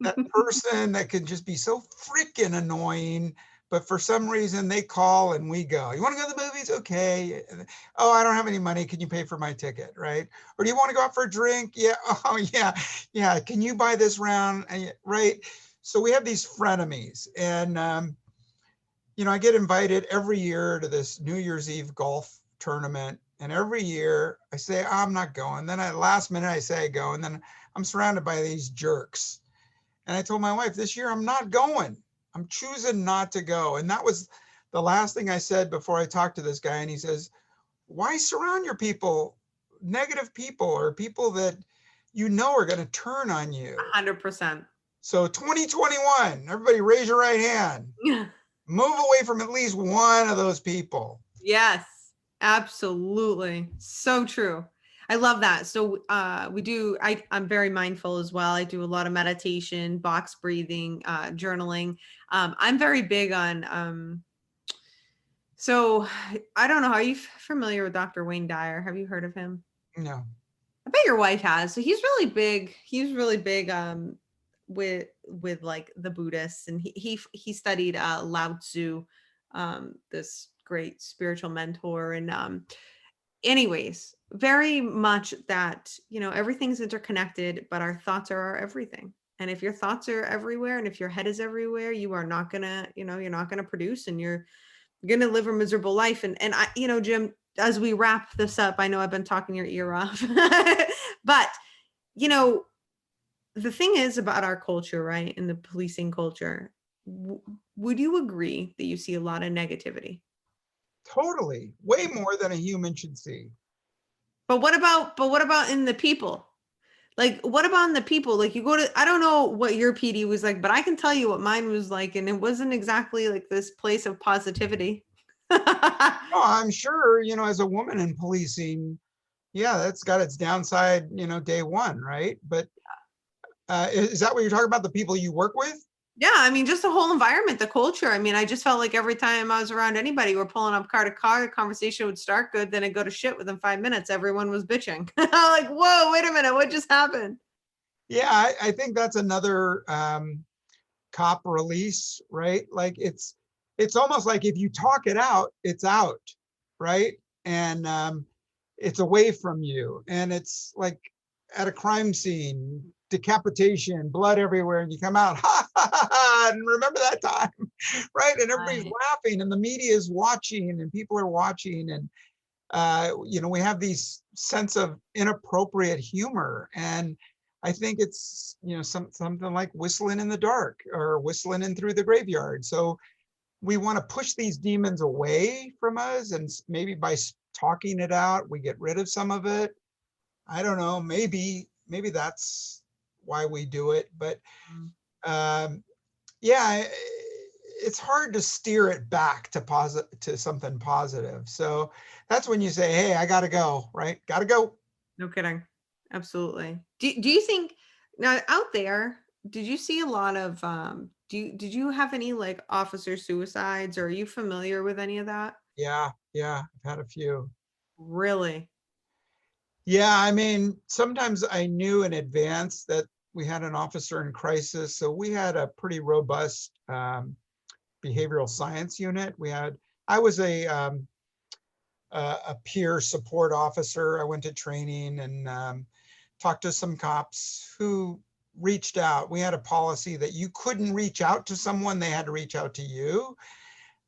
that person that can just be so freaking annoying, but for some reason they call and we go. You want to go to the movies? Okay. Oh, I don't have any money. Can you pay for my ticket? Right? Or do you want to go out for a drink? Yeah. Oh, yeah. Yeah. Can you buy this round? Right. So we have these frenemies. And, I get invited every year to this New Year's Eve golf tournament. And every year I say, I'm not going. Then at last minute I say I go. And then I'm surrounded by these jerks. And I told my wife, this year I'm not going. I'm choosing not to go. And that was the last thing I said before I talked to this guy. And he says, why surround your people, negative people or people that you know are going to turn on you? 100%. So 2021, everybody raise your right hand. Move away from at least one of those people. Yes, absolutely. So true. I love that. So I'm very mindful as well. I do a lot of meditation, box breathing, journaling. I'm very big on so I don't know, are you familiar with Dr. Wayne Dyer? Have you heard of him? No. I bet your wife has. So he's really big. He's really big with like the Buddhists, and he studied Lao Tzu, this great spiritual mentor, and anyways, very much that, everything's interconnected, but our thoughts are our everything. And if your thoughts are everywhere and if your head is everywhere, you are not gonna, you're not gonna produce, and you're going to live a miserable life. And I, Jim, as we wrap this up, I know I've been talking your ear off, but the thing is about our culture, right? In the policing culture, would you agree that you see a lot of negativity? Totally. Way more than a human should see. But what about in the people? Like, what about in the people? Like, you go to, I don't know what your PD was like, but I can tell you what mine was like. And it wasn't exactly like this place of positivity. Oh, I'm sure, as a woman in policing, yeah, that's got its downside, day one, right? But is that what you're talking about? The people you work with? Yeah, I mean, just the whole environment, the culture. I mean, I just felt like every time I was around anybody, we're pulling up car to car, the conversation would start good, then it'd go to shit within 5 minutes. Everyone was bitching. I'm like, whoa, wait a minute, what just happened? Yeah, I think that's another cop release, right? Like it's almost like if you talk it out, it's out, right? And it's away from you. And it's like at a crime scene, decapitation, blood everywhere, and you come out, ha ha ha, ha, and remember that time, right? And everybody's Right. laughing, and the media is watching, and people are watching, and we have these sense of inappropriate humor, and I think it's something like whistling in the dark or whistling in through the graveyard. So we want to push these demons away from us, and maybe by talking it out, we get rid of some of it. I don't know. Maybe that's why we do it, but um, yeah, it's hard to steer it back to something positive. So that's when you say, "Hey, I got to go." Right? Got to go. No kidding. Absolutely. Do you think now out there, did you see a lot of did you have any like officer suicides, or are you familiar with any of that? Yeah, yeah. I've had a few. Really? Yeah, I mean, sometimes I knew in advance that we had an officer in crisis, so we had a pretty robust behavioral science unit. I was a peer support officer. I went to training and talked to some cops who reached out. We had a policy that you couldn't reach out to someone, they had to reach out to you.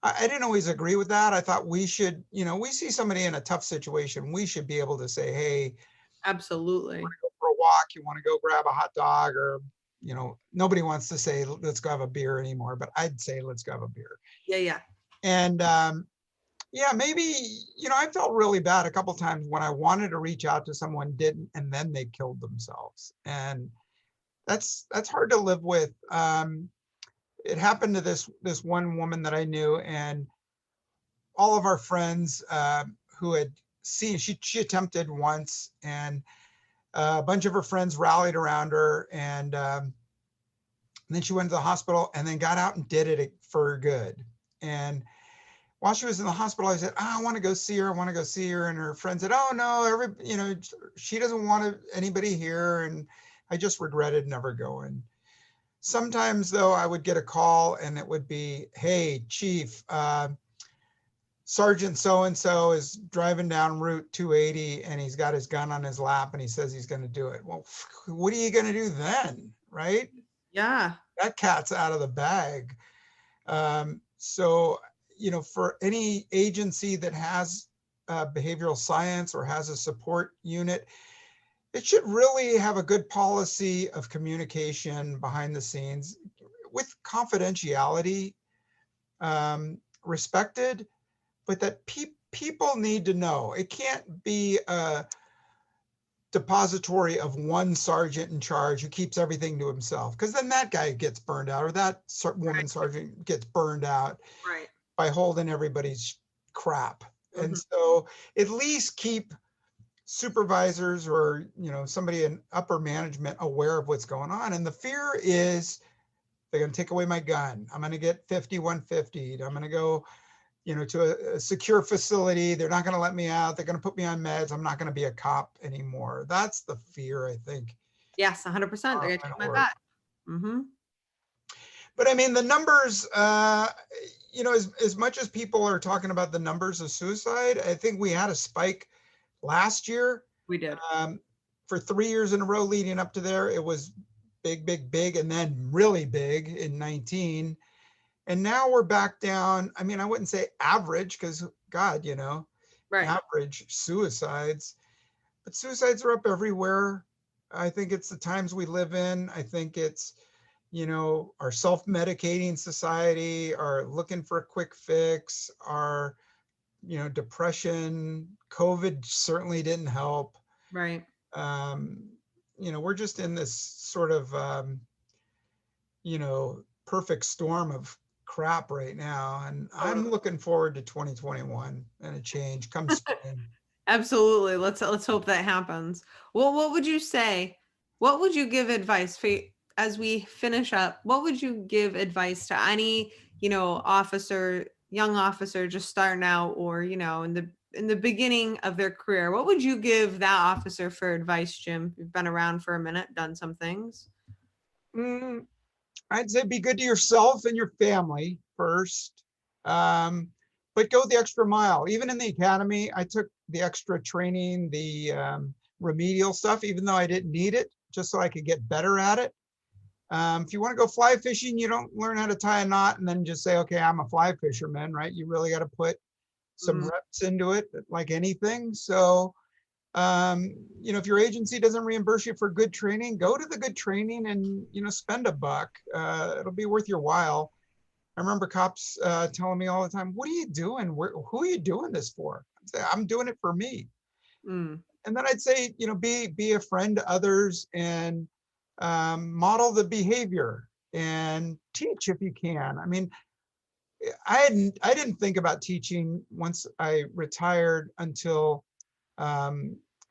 I didn't always agree with that. I thought we should, we see somebody in a tough situation, we should be able to say, hey, Absolutely. go for a walk, you want to go grab a hot dog, or, nobody wants to say, let's go have a beer anymore, but I'd say, let's go have a beer. Yeah, yeah. And yeah, maybe, I felt really bad a couple times when I wanted to reach out to someone, didn't, and then they killed themselves. And that's hard to live with. It happened to this one woman that I knew, and all of our friends who had seen, she attempted once, and a bunch of her friends rallied around her, and then she went to the hospital and then got out and did it for good. And while she was in the hospital, I said, I want to go see her. I want to go see her. And her friend said, oh no, she doesn't want anybody here. And I just regretted never going. Sometimes though, I would get a call and it would be, hey, chief, Sergeant so-and-so is driving down Route 280 and he's got his gun on his lap and he says he's going to do it. Well, what are you going to do then? Right? Yeah. That cat's out of the bag. So, for any agency that has behavioral science or has a support unit, it should really have a good policy of communication behind the scenes with confidentiality respected, but that people need to know. It can't be a depository of one sergeant in charge who keeps everything to himself, because then that guy gets burned out, or that woman sergeant gets burned out Right. by holding everybody's crap. And Mhm. so at least keep supervisors or somebody in upper management aware of what's going on. And the fear is they're going to take away my gun. I'm going to get 5150. I'm going to go to a secure facility. They're not going to let me out. They're going to put me on meds. I'm not going to be a cop anymore. That's the fear, I think. Yes, 100%. They're gonna take my back. Mm-hmm. But I mean, the numbers, as much as people are talking about the numbers of suicide, I think we had a spike last year. We did. For 3 years in a row leading up to there, it was big, big, big, and then really big in 19. And now we're back down. I mean, I wouldn't say average because God, Right. average suicides, but suicides are up everywhere. I think it's the times we live in. I think it's, our self-medicating society, are looking for a quick fix, our, depression, COVID certainly didn't help. Right. We're just in this sort of, perfect storm of crap right now. And I'm looking forward to 2021 and a change come spring. Absolutely. Let's hope that happens. Well, what would you say? What would you give advice for as we finish up? What would you give advice to any, officer, young officer just starting out, or, in the beginning of their career? What would you give that officer for advice, Jim? You've been around for a minute, done some things. Mm, I'd say be good to yourself and your family first, but go the extra mile. Even in the academy, I took the extra training, the remedial stuff, even though I didn't need it, just so I could get better at it. If you want to go fly fishing, you don't learn how to tie a knot and then just say, okay, I'm a fly fisherman, right? You really got to put some reps into it, like anything. So if your agency doesn't reimburse you for good training, go to the good training and, spend $1. It'll be worth your while. I remember cops telling me all the time, what are you doing? Who are you doing this for? I'd say, I'm doing it for me. Mm. And then I'd say, be a friend to others and model the behavior and teach if you can. I mean, I didn't think about teaching once I retired until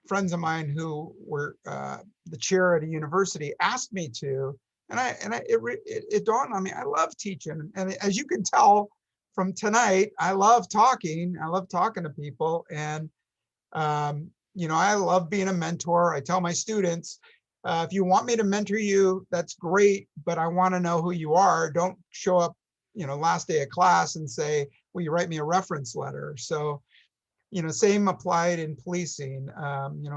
friends of mine who were the chair at a university asked me to, and it dawned on me, I love teaching. And as you can tell from tonight, I love talking. I love talking to people. And, I love being a mentor. I tell my students, if you want me to mentor you, that's great, but I want to know who you are. Don't show up, last day of class and say, will you write me a reference letter? So, same applied in policing.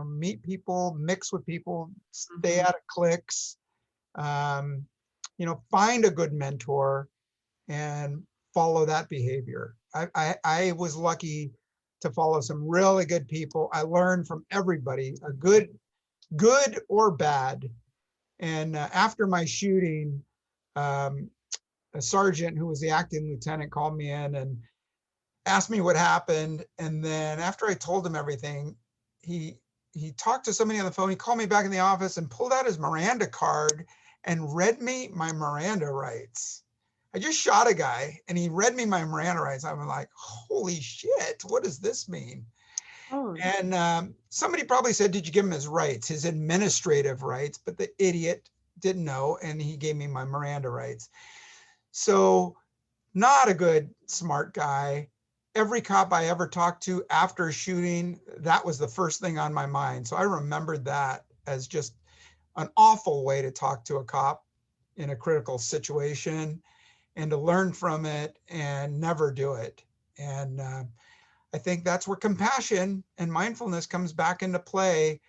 Meet people, mix with people, stay out of cliques, find a good mentor and follow that behavior. I was lucky to follow some really good people. I learned from everybody, a good or bad. And after my shooting, um, a sergeant who was the acting lieutenant called me in and asked me what happened. And then after I told him everything, he talked to somebody on the phone. He called me back in the office and pulled out his Miranda card and read me my Miranda rights. I just shot a guy and he read me my Miranda rights. I'm like, holy shit, what does this mean? Oh. And somebody probably said, did you give him his rights, his administrative rights? But the idiot didn't know. And he gave me my Miranda rights. So not a good, smart guy. Every cop I ever talked to after a shooting, that was the first thing on my mind. So I remembered that as just an awful way to talk to a cop in a critical situation, and to learn from it and never do it. And I think that's where compassion and mindfulness comes back into play.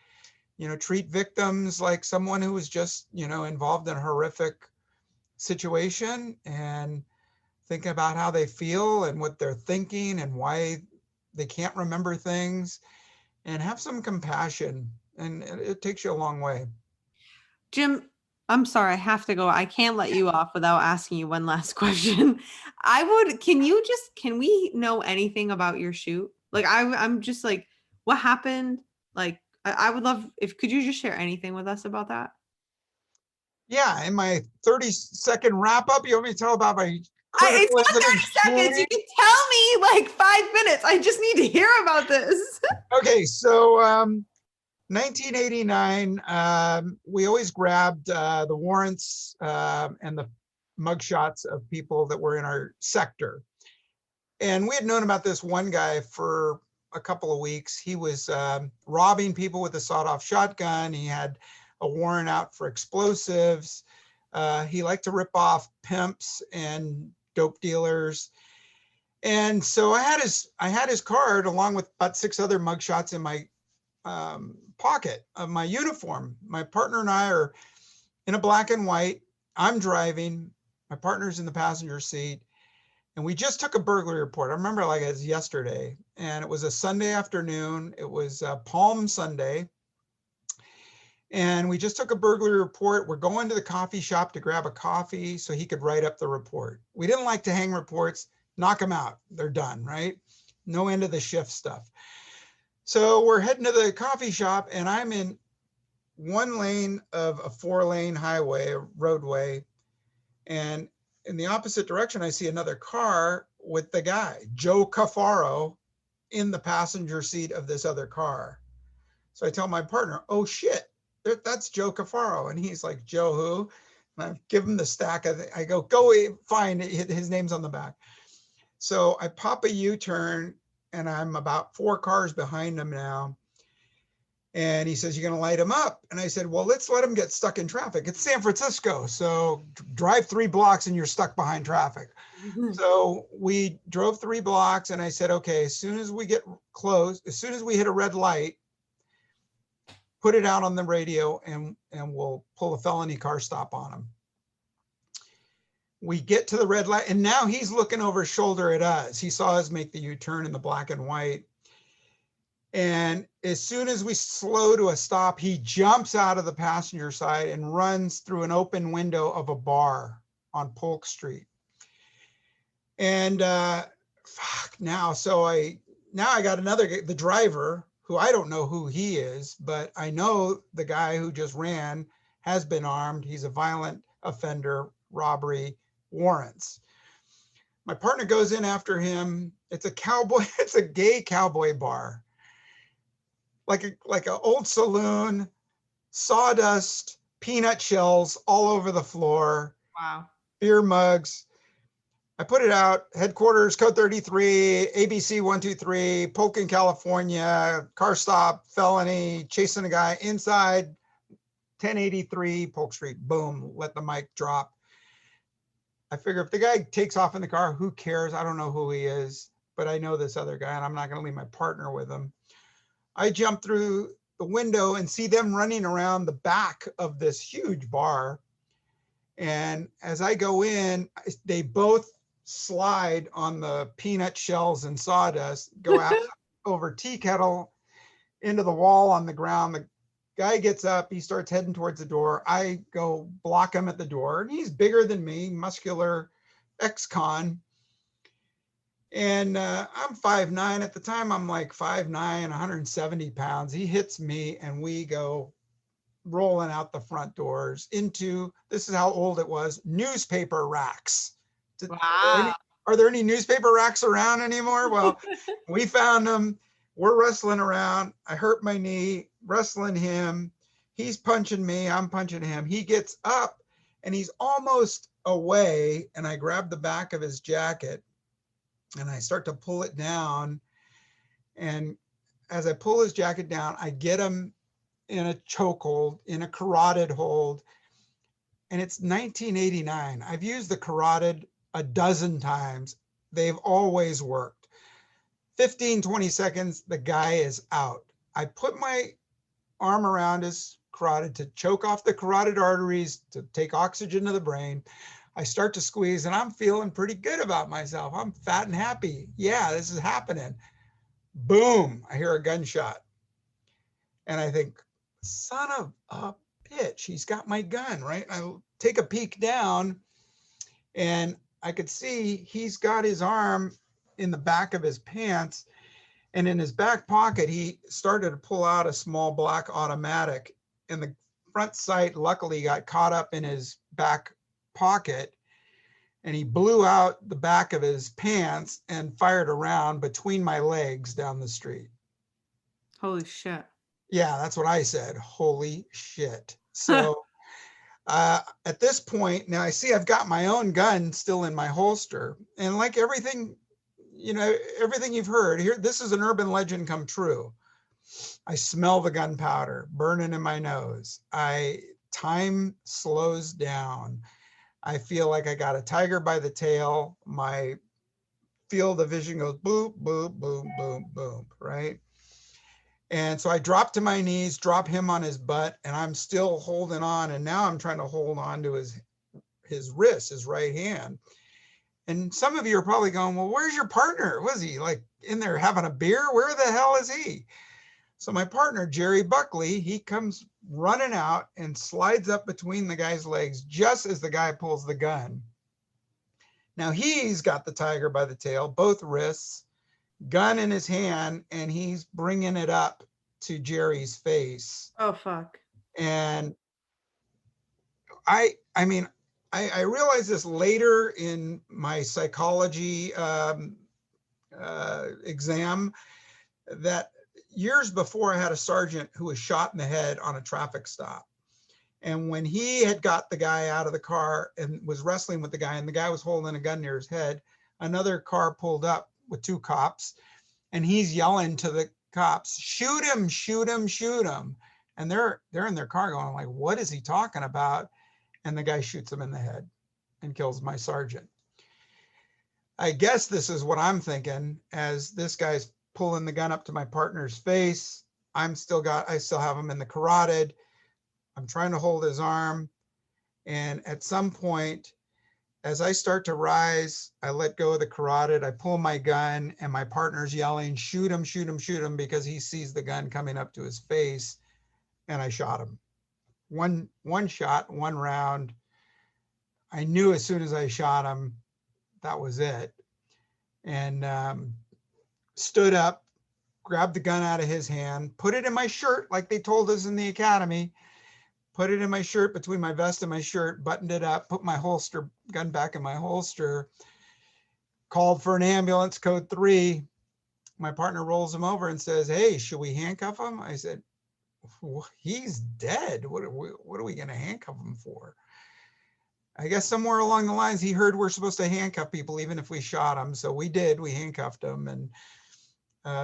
Treat victims like someone who was just, involved in a horrific situation, and think about how they feel and what they're thinking and why they can't remember things, and have some compassion. And it takes you a long way. Jim, I'm sorry, I have to go. I can't let you off without asking you one last question. Can we know anything about your shoot? Like I'm just like, what happened? Like I would love if could you just share anything with us about that? Yeah, in my 30-second wrap up, you want me to tell about my It's critical not incident 30 seconds. You shooting? can tell me like 5 minutes. I just need to hear about this. Okay, so 1989, we always grabbed the warrants and the mugshots of people that were in our sector. And we had known about this one guy for a couple of weeks. He was robbing people with a sawed-off shotgun. He had a warrant out for explosives. He liked to rip off pimps and dope dealers. And so I had his card along with about 6 other mugshots in my pocket of my uniform. My partner and I are in a black and white. I'm driving. My partner's in the passenger seat. And we just took a burglary report. I remember like it's yesterday. And it was a Sunday afternoon. It was Palm Sunday. And we just took a burglary report. We're going to the coffee shop to grab a coffee so he could write up the report. We didn't like to hang reports, knock them out. They're done, right? No end of the shift stuff. So we're heading to the coffee shop and I'm in one lane of a 4-lane highway, roadway. And in the opposite direction, I see another car with the guy, Joe Cafaro, in the passenger seat of this other car. So I tell my partner, oh shit, that's Joe Cafaro. And he's like, Joe who? And I give him the stack. I go find it. His name's on the back. So I pop a U-turn and I'm about 4 cars behind him now. And he says, you're going to light him up. And I said, well, let's let him get stuck in traffic. It's San Francisco. So drive 3 blocks and you're stuck behind traffic. So we drove 3 blocks and I said, okay, as soon as we get close, as soon as we hit a red light, put it out on the radio and we'll pull a felony car stop on him. We get to the red light and now he's looking over his shoulder at us. He saw us make the U-turn in the black and white. And as soon as we slow to a stop, he jumps out of the passenger side and runs through an open window of a bar on Polk Street. And now I got the driver, who I don't know who he is, but I know the guy who just ran has been armed. He's a violent offender, robbery warrants. My partner goes in after him. It's a gay cowboy bar. Like an old saloon, sawdust, peanut shells all over the floor. Wow. Beer mugs. I put it out, headquarters, code 33, ABC 123, Polk in California, car stop, felony, chasing a guy inside 1083 Polk Street. Boom, let the mic drop. I figure if the guy takes off in the car, who cares? I don't know who he is, but I know this other guy and I'm not going to leave my partner with him. I jump through the window and see them running around the back of this huge bar. And as I go in, they both slide on the peanut shells and sawdust, go out over tea kettle into the wall on the ground. The guy gets up, he starts heading towards the door. I go block him at the door. And he's bigger than me, muscular ex-con. And I'm 5'9". At the time, I'm like 5'9", 170 pounds. He hits me and we go rolling out the front doors into, this is how old it was, newspaper racks. Wow. Are there any newspaper racks around anymore? Well, we found them. We're wrestling around. I hurt my knee, wrestling him. He's punching me. I'm punching him. He gets up and he's almost away. And I grab the back of his jacket and I start to pull it down. And as I pull his jacket down, I get him in a chokehold, in a carotid hold. And it's 1989. I've used the carotid a dozen times. They've always worked. 15, 20 seconds, the guy is out. I put my arm around his carotid to choke off the carotid arteries, to take oxygen to the brain. I start to squeeze and I'm feeling pretty good about myself. I'm fat and happy. Yeah, this is happening. Boom, I hear a gunshot. And I think, son of a bitch, he's got my gun, right? I take a peek down and I could see he's got his arm in the back of his pants And in his back pocket, he started to pull out a small black automatic, and the front sight luckily got caught up in his back pocket, and he blew out the back of his pants and fired a round between my legs down the street. Holy shit. Yeah, that's what I said. Holy shit. So at this point, now I see I've got my own gun still in my holster. And like everything, everything you've heard here, this is an urban legend come true. I smell the gunpowder burning in my nose. Time slows down. I feel like I got a tiger by the tail. My field of vision goes boom, boom, boom, boom, boom, right? And so I drop to my knees, drop him on his butt, and I'm still holding on. And now I'm trying to hold on to his wrist, his right hand. And some of you are probably going, well, where's your partner? Was he like in there having a beer? Where the hell is he? So my partner, Jerry Buckley, he comes running out and slides up between the guy's legs just as the guy pulls the gun. Now he's got the tiger by the tail, both wrists, gun in his hand, and he's bringing it up to Jerry's face. Oh, fuck. And I realized this later in my psychology exam, that years before I had a sergeant who was shot in the head on a traffic stop. And when he had got the guy out of the car and was wrestling with the guy, and the guy was holding a gun near his head, another car pulled up with 2 cops, and he's yelling to the cops, shoot him, shoot him, shoot him. And they're in their car going like, what is he talking about? And the guy shoots him in the head and kills my sergeant. I guess this is what I'm thinking as this guy's pulling the gun up to my partner's face. I still have him in the carotid. I'm trying to hold his arm. And at some point, as I start to rise, I let go of the carotid. I pull my gun, and my partner's yelling, shoot him, shoot him, shoot him, because he sees the gun coming up to his face. And I shot him. One shot, 1 round. I knew as soon as I shot him, that was it. And stood up, grabbed the gun out of his hand, put it in my shirt like they told us in the academy, put it in my shirt between my vest and my shirt, buttoned it up, put my gun back in my holster, called for an ambulance, code 3. My partner rolls him over and says, hey, should we handcuff him? I said, well, he's dead. What are we going to handcuff him for? I guess somewhere along the lines, he heard we're supposed to handcuff people even if we shot him. So we did. We handcuffed him, and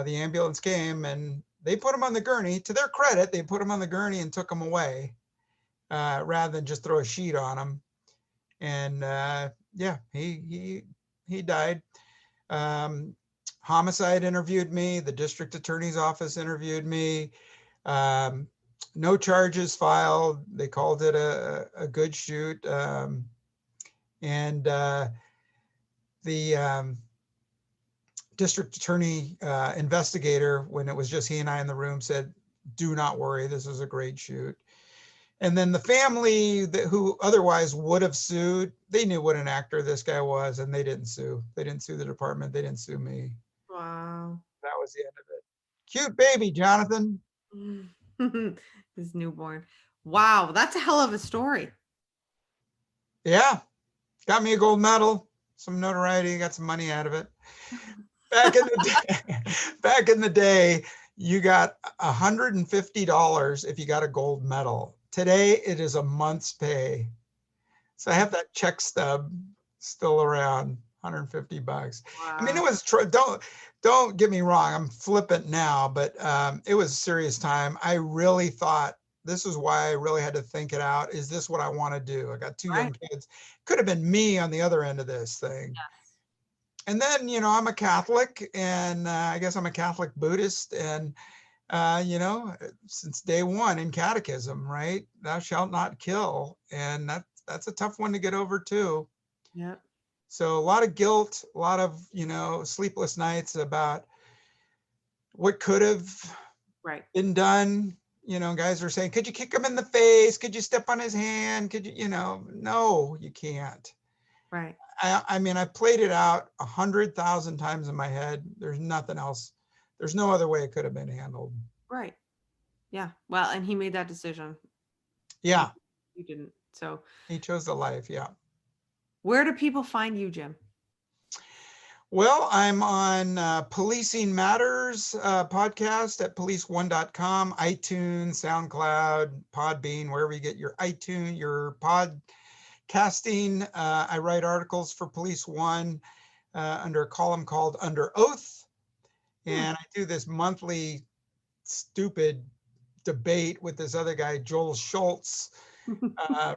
the ambulance came, and they put him on the gurney. To their credit, they put him on the gurney and took him away rather than just throw a sheet on him. And yeah, he died. Homicide interviewed me. The district attorney's office interviewed me. No charges filed. They called it a good shoot. And the district attorney investigator, when it was just he and I in the room, said, do not worry, this is a great shoot. And then the family who otherwise would have sued, they knew what an actor this guy was, and they didn't sue. They didn't sue the department. They didn't sue me. Wow. That was the end of it. Cute baby, Jonathan. His newborn. Wow, that's a hell of a story. Yeah, got me a gold medal, some notoriety, got some money out of it. Back in the day, you got $150 if you got a gold medal. Today, it is a month's pay. So I have that check stub still around, $150. Wow. I mean, it was, don't get me wrong, I'm flippant now, but it was a serious time. I really thought, this is why I really had to think it out. Is this what I want to do? I got 2 young kids. Could have been me on the other end of this thing. Yes. And then, I'm a Catholic, and I guess I'm a Catholic Buddhist, and since day 1 in catechism, right? Thou shalt not kill. And that's a tough one to get over too. Yeah. So a lot of guilt, a lot of, sleepless nights about what could have been done. Guys are saying, could you kick him in the face? Could you step on his hand? Could you, no, you can't. Right. I mean, I played it out 100,000 times in my head. There's nothing else There's no other way it could have been handled. Right. Yeah. Well, and he made that decision. Yeah. You didn't. So He chose the life. Yeah. where do people find you, Jim? Well, I'm on Policing Matters podcast at police1.com, iTunes, SoundCloud, Podbean, wherever you get your iTunes, your podcasting. I write articles for Police One under a column called Under Oath. And I do this monthly stupid debate with this other guy, Joel Schultz,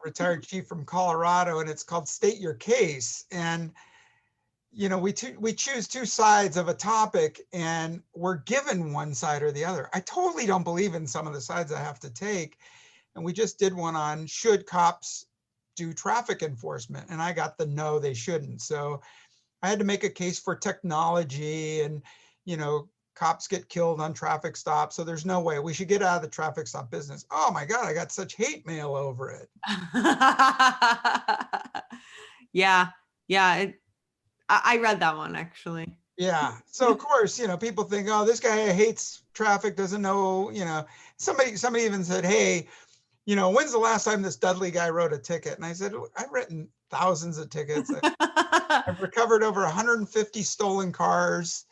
retired chief from Colorado, and it's called State Your Case. And we choose two sides of a topic, and we're given one side or the other. I totally don't believe in some of the sides I have to take. And we just did one on should cops do traffic enforcement, and I got the no, they shouldn't. So I had to make a case for technology, and cops get killed on traffic stops, so there's no way we should get out of the traffic stop business. Oh my God, I got such hate mail over it. Yeah. I read that one actually. Yeah. So of course, people think, oh, this guy hates traffic, doesn't know, somebody even said, hey, when's the last time this Dudley guy wrote a ticket? And I said, I've written thousands of tickets. I've recovered over 150 stolen cars.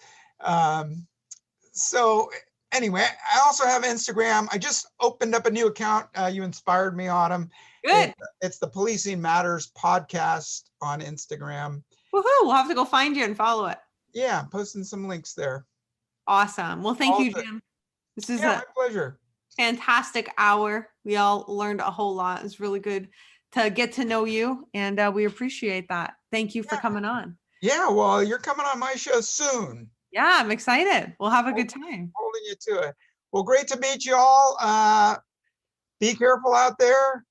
So anyway, I also have Instagram. I just opened up a new account. You inspired me, Autumn. Good. It's the Policing Matters podcast on Instagram. Woohoo! We'll have to go find you and follow it. Yeah, I'm posting some links there. Awesome. Well, thank you, Jim. This is my pleasure. Fantastic hour. We all learned a whole lot. It's really good to get to know you, and we appreciate that. Thank you for coming on. Yeah, well, you're coming on my show soon. Yeah, I'm excited. We'll have a good time. Holding you to it. Well, great to meet you all. Be careful out there.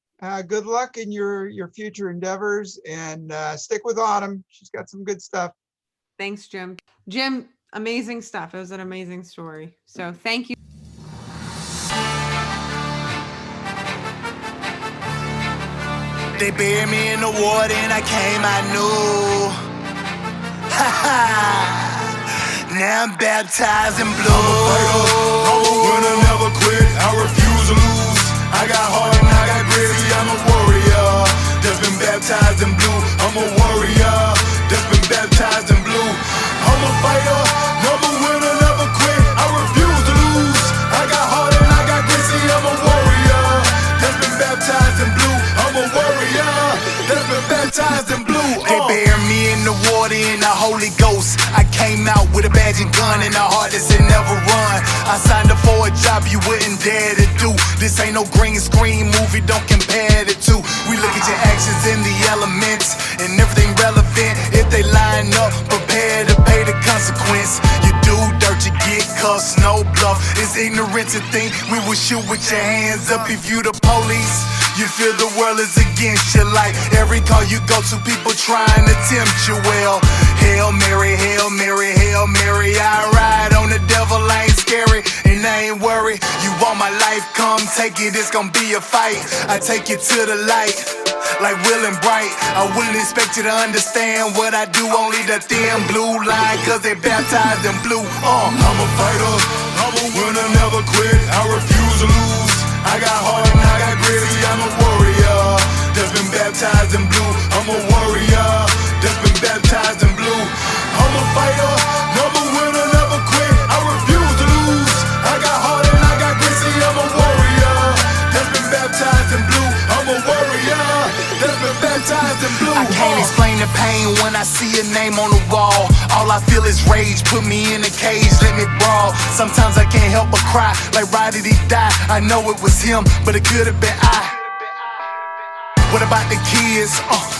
Good luck in your future endeavors, and stick with Autumn. She's got some good stuff. Thanks, Jim. Jim, amazing stuff. It was an amazing story. So thank you. They buried me in the water and I came, I knew. Ha ha. Now I'm baptized in blue. I'm a winner, never quit. I refuse to lose. I got heart and I got grit. See, I'm a warrior that's been baptized in blue. I'm a warrior that's been baptized in blue. I'm a fighter, never winner, never quit. I refuse to lose. I got heart and I got grit. See, I'm a warrior that's been baptized in blue. I'm a warrior that's been baptized in blue. They buried me in the water in the Holy Ghost. I came out with a badge and gun and a heart that said never run. I signed up for a job you wouldn't dare to do. This ain't no green screen movie, don't compare the two. We look at your actions in the elements and everything relevant. If they line up, prepare to pay the consequence. You do dirt, you get cussed, no bluff. It's ignorant to think we will shoot with your hands up if you the police. You feel the world is against you, like every call you go to, people trying to tempt you. Well, Hail Mary, Hail Mary, Hail Mary. I ride on the devil, I ain't scary, and I ain't worried. You want my life, come take it, it's gonna be a fight. I take you to the light, like Will and Bright. I wouldn't expect you to understand what I do, only the thin blue line, cause they baptized in blue. I'm a fighter, I'm a winner, never quit. I refuse to lose. I got heart and I got grit. See, I'm a warrior that's been baptized in blue. I'm a warrior that's been baptized in blue. I'm a fighter, never winner, never quit. I refuse to lose. I got heart and I got grit. See, I'm a warrior that's been baptized in blue. I'm a warrior that's been baptized in blue. I can't explain the pain when I see a name on the wall. All I feel is rage, put me in a cage, let me brawl. Sometimes I can't help but cry, like why did he die? I know it was him, but it could have been I. What about the kids?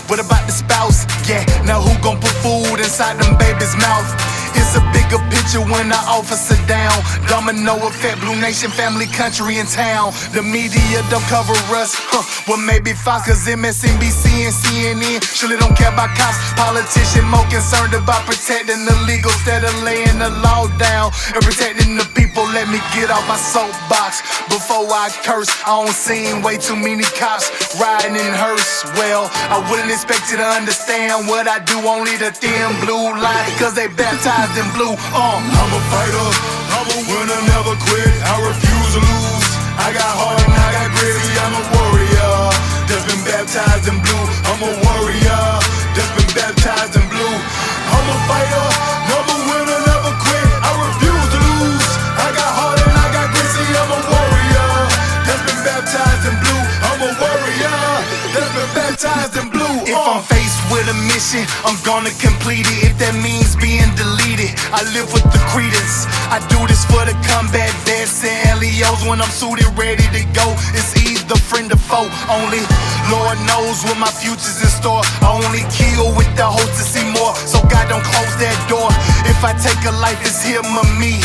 What about the spouse? Yeah, now who gon' put food inside them babies' mouth? It's a bigger picture when the officer down. Domino effect, Blue Nation, family, country, and town. The media don't cover us. Well, maybe Fox, cause MSNBC and CNN surely don't care about cops. Politicians more concerned about protecting the legal instead of laying the law down and protecting the people. Let me get off my soapbox before I curse. I don't seen way too many cops riding in hearse. Well, I wouldn't expect you to understand what I do, only the thin blue line, cause they baptized in blue. I'm a fighter, I'm a winner, never quit. I refuse to lose. I got heart and I got grit. See, I'm a warrior that's been baptized in blue. I'm a warrior that's been baptized in blue. I'm a fighter, I'm a winner, never quit. I refuse to lose. I got heart and I got grit. See, I'm a warrior that's been baptized in blue. I'm a warrior that's been baptized in blue. If I'm faced with a mission, I'm gonna complete it. If that means being deleted, I live with the credence. I do this for the combat vets and LEOs. When I'm suited, ready to go, it's either friend or foe. Only Lord knows what my future's in store. I only kill with the hope to see more, so God don't close that door. If I take a life, it's him or me,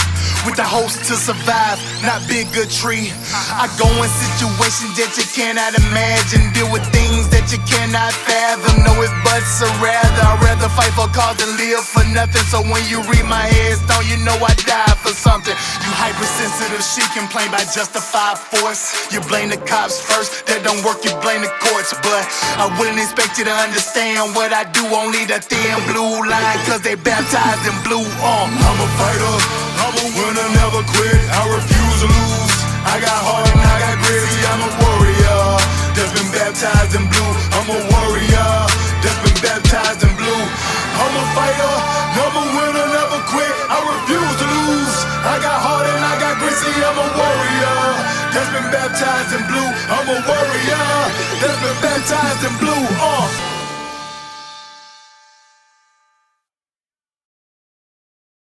with the hopes to survive, not bigotry. I go in situations that you cannot imagine, deal with things that you cannot fathom. Know it, but I'd rather fight for cause than live for nothing. So when you read my headstone, you know I died for something. You hypersensitive shit complain by justified force. You blame the cops first, that don't work, you blame the courts. But I wouldn't expect you to understand what I do, only the thin blue line, cause they baptized in blue. I'm a fighter, I'm a winner, never quit. I refuse to lose. I got heart and I got grit. See, I'm a warrior that's been baptized in blue. I'm a warrior that's been baptized in blue. I'm a fighter, I'm a winner, never quit. I refuse to lose. I got heart and I got grit. See, I'm a warrior that's been baptized in blue. I'm a warrior that's been baptized in blue.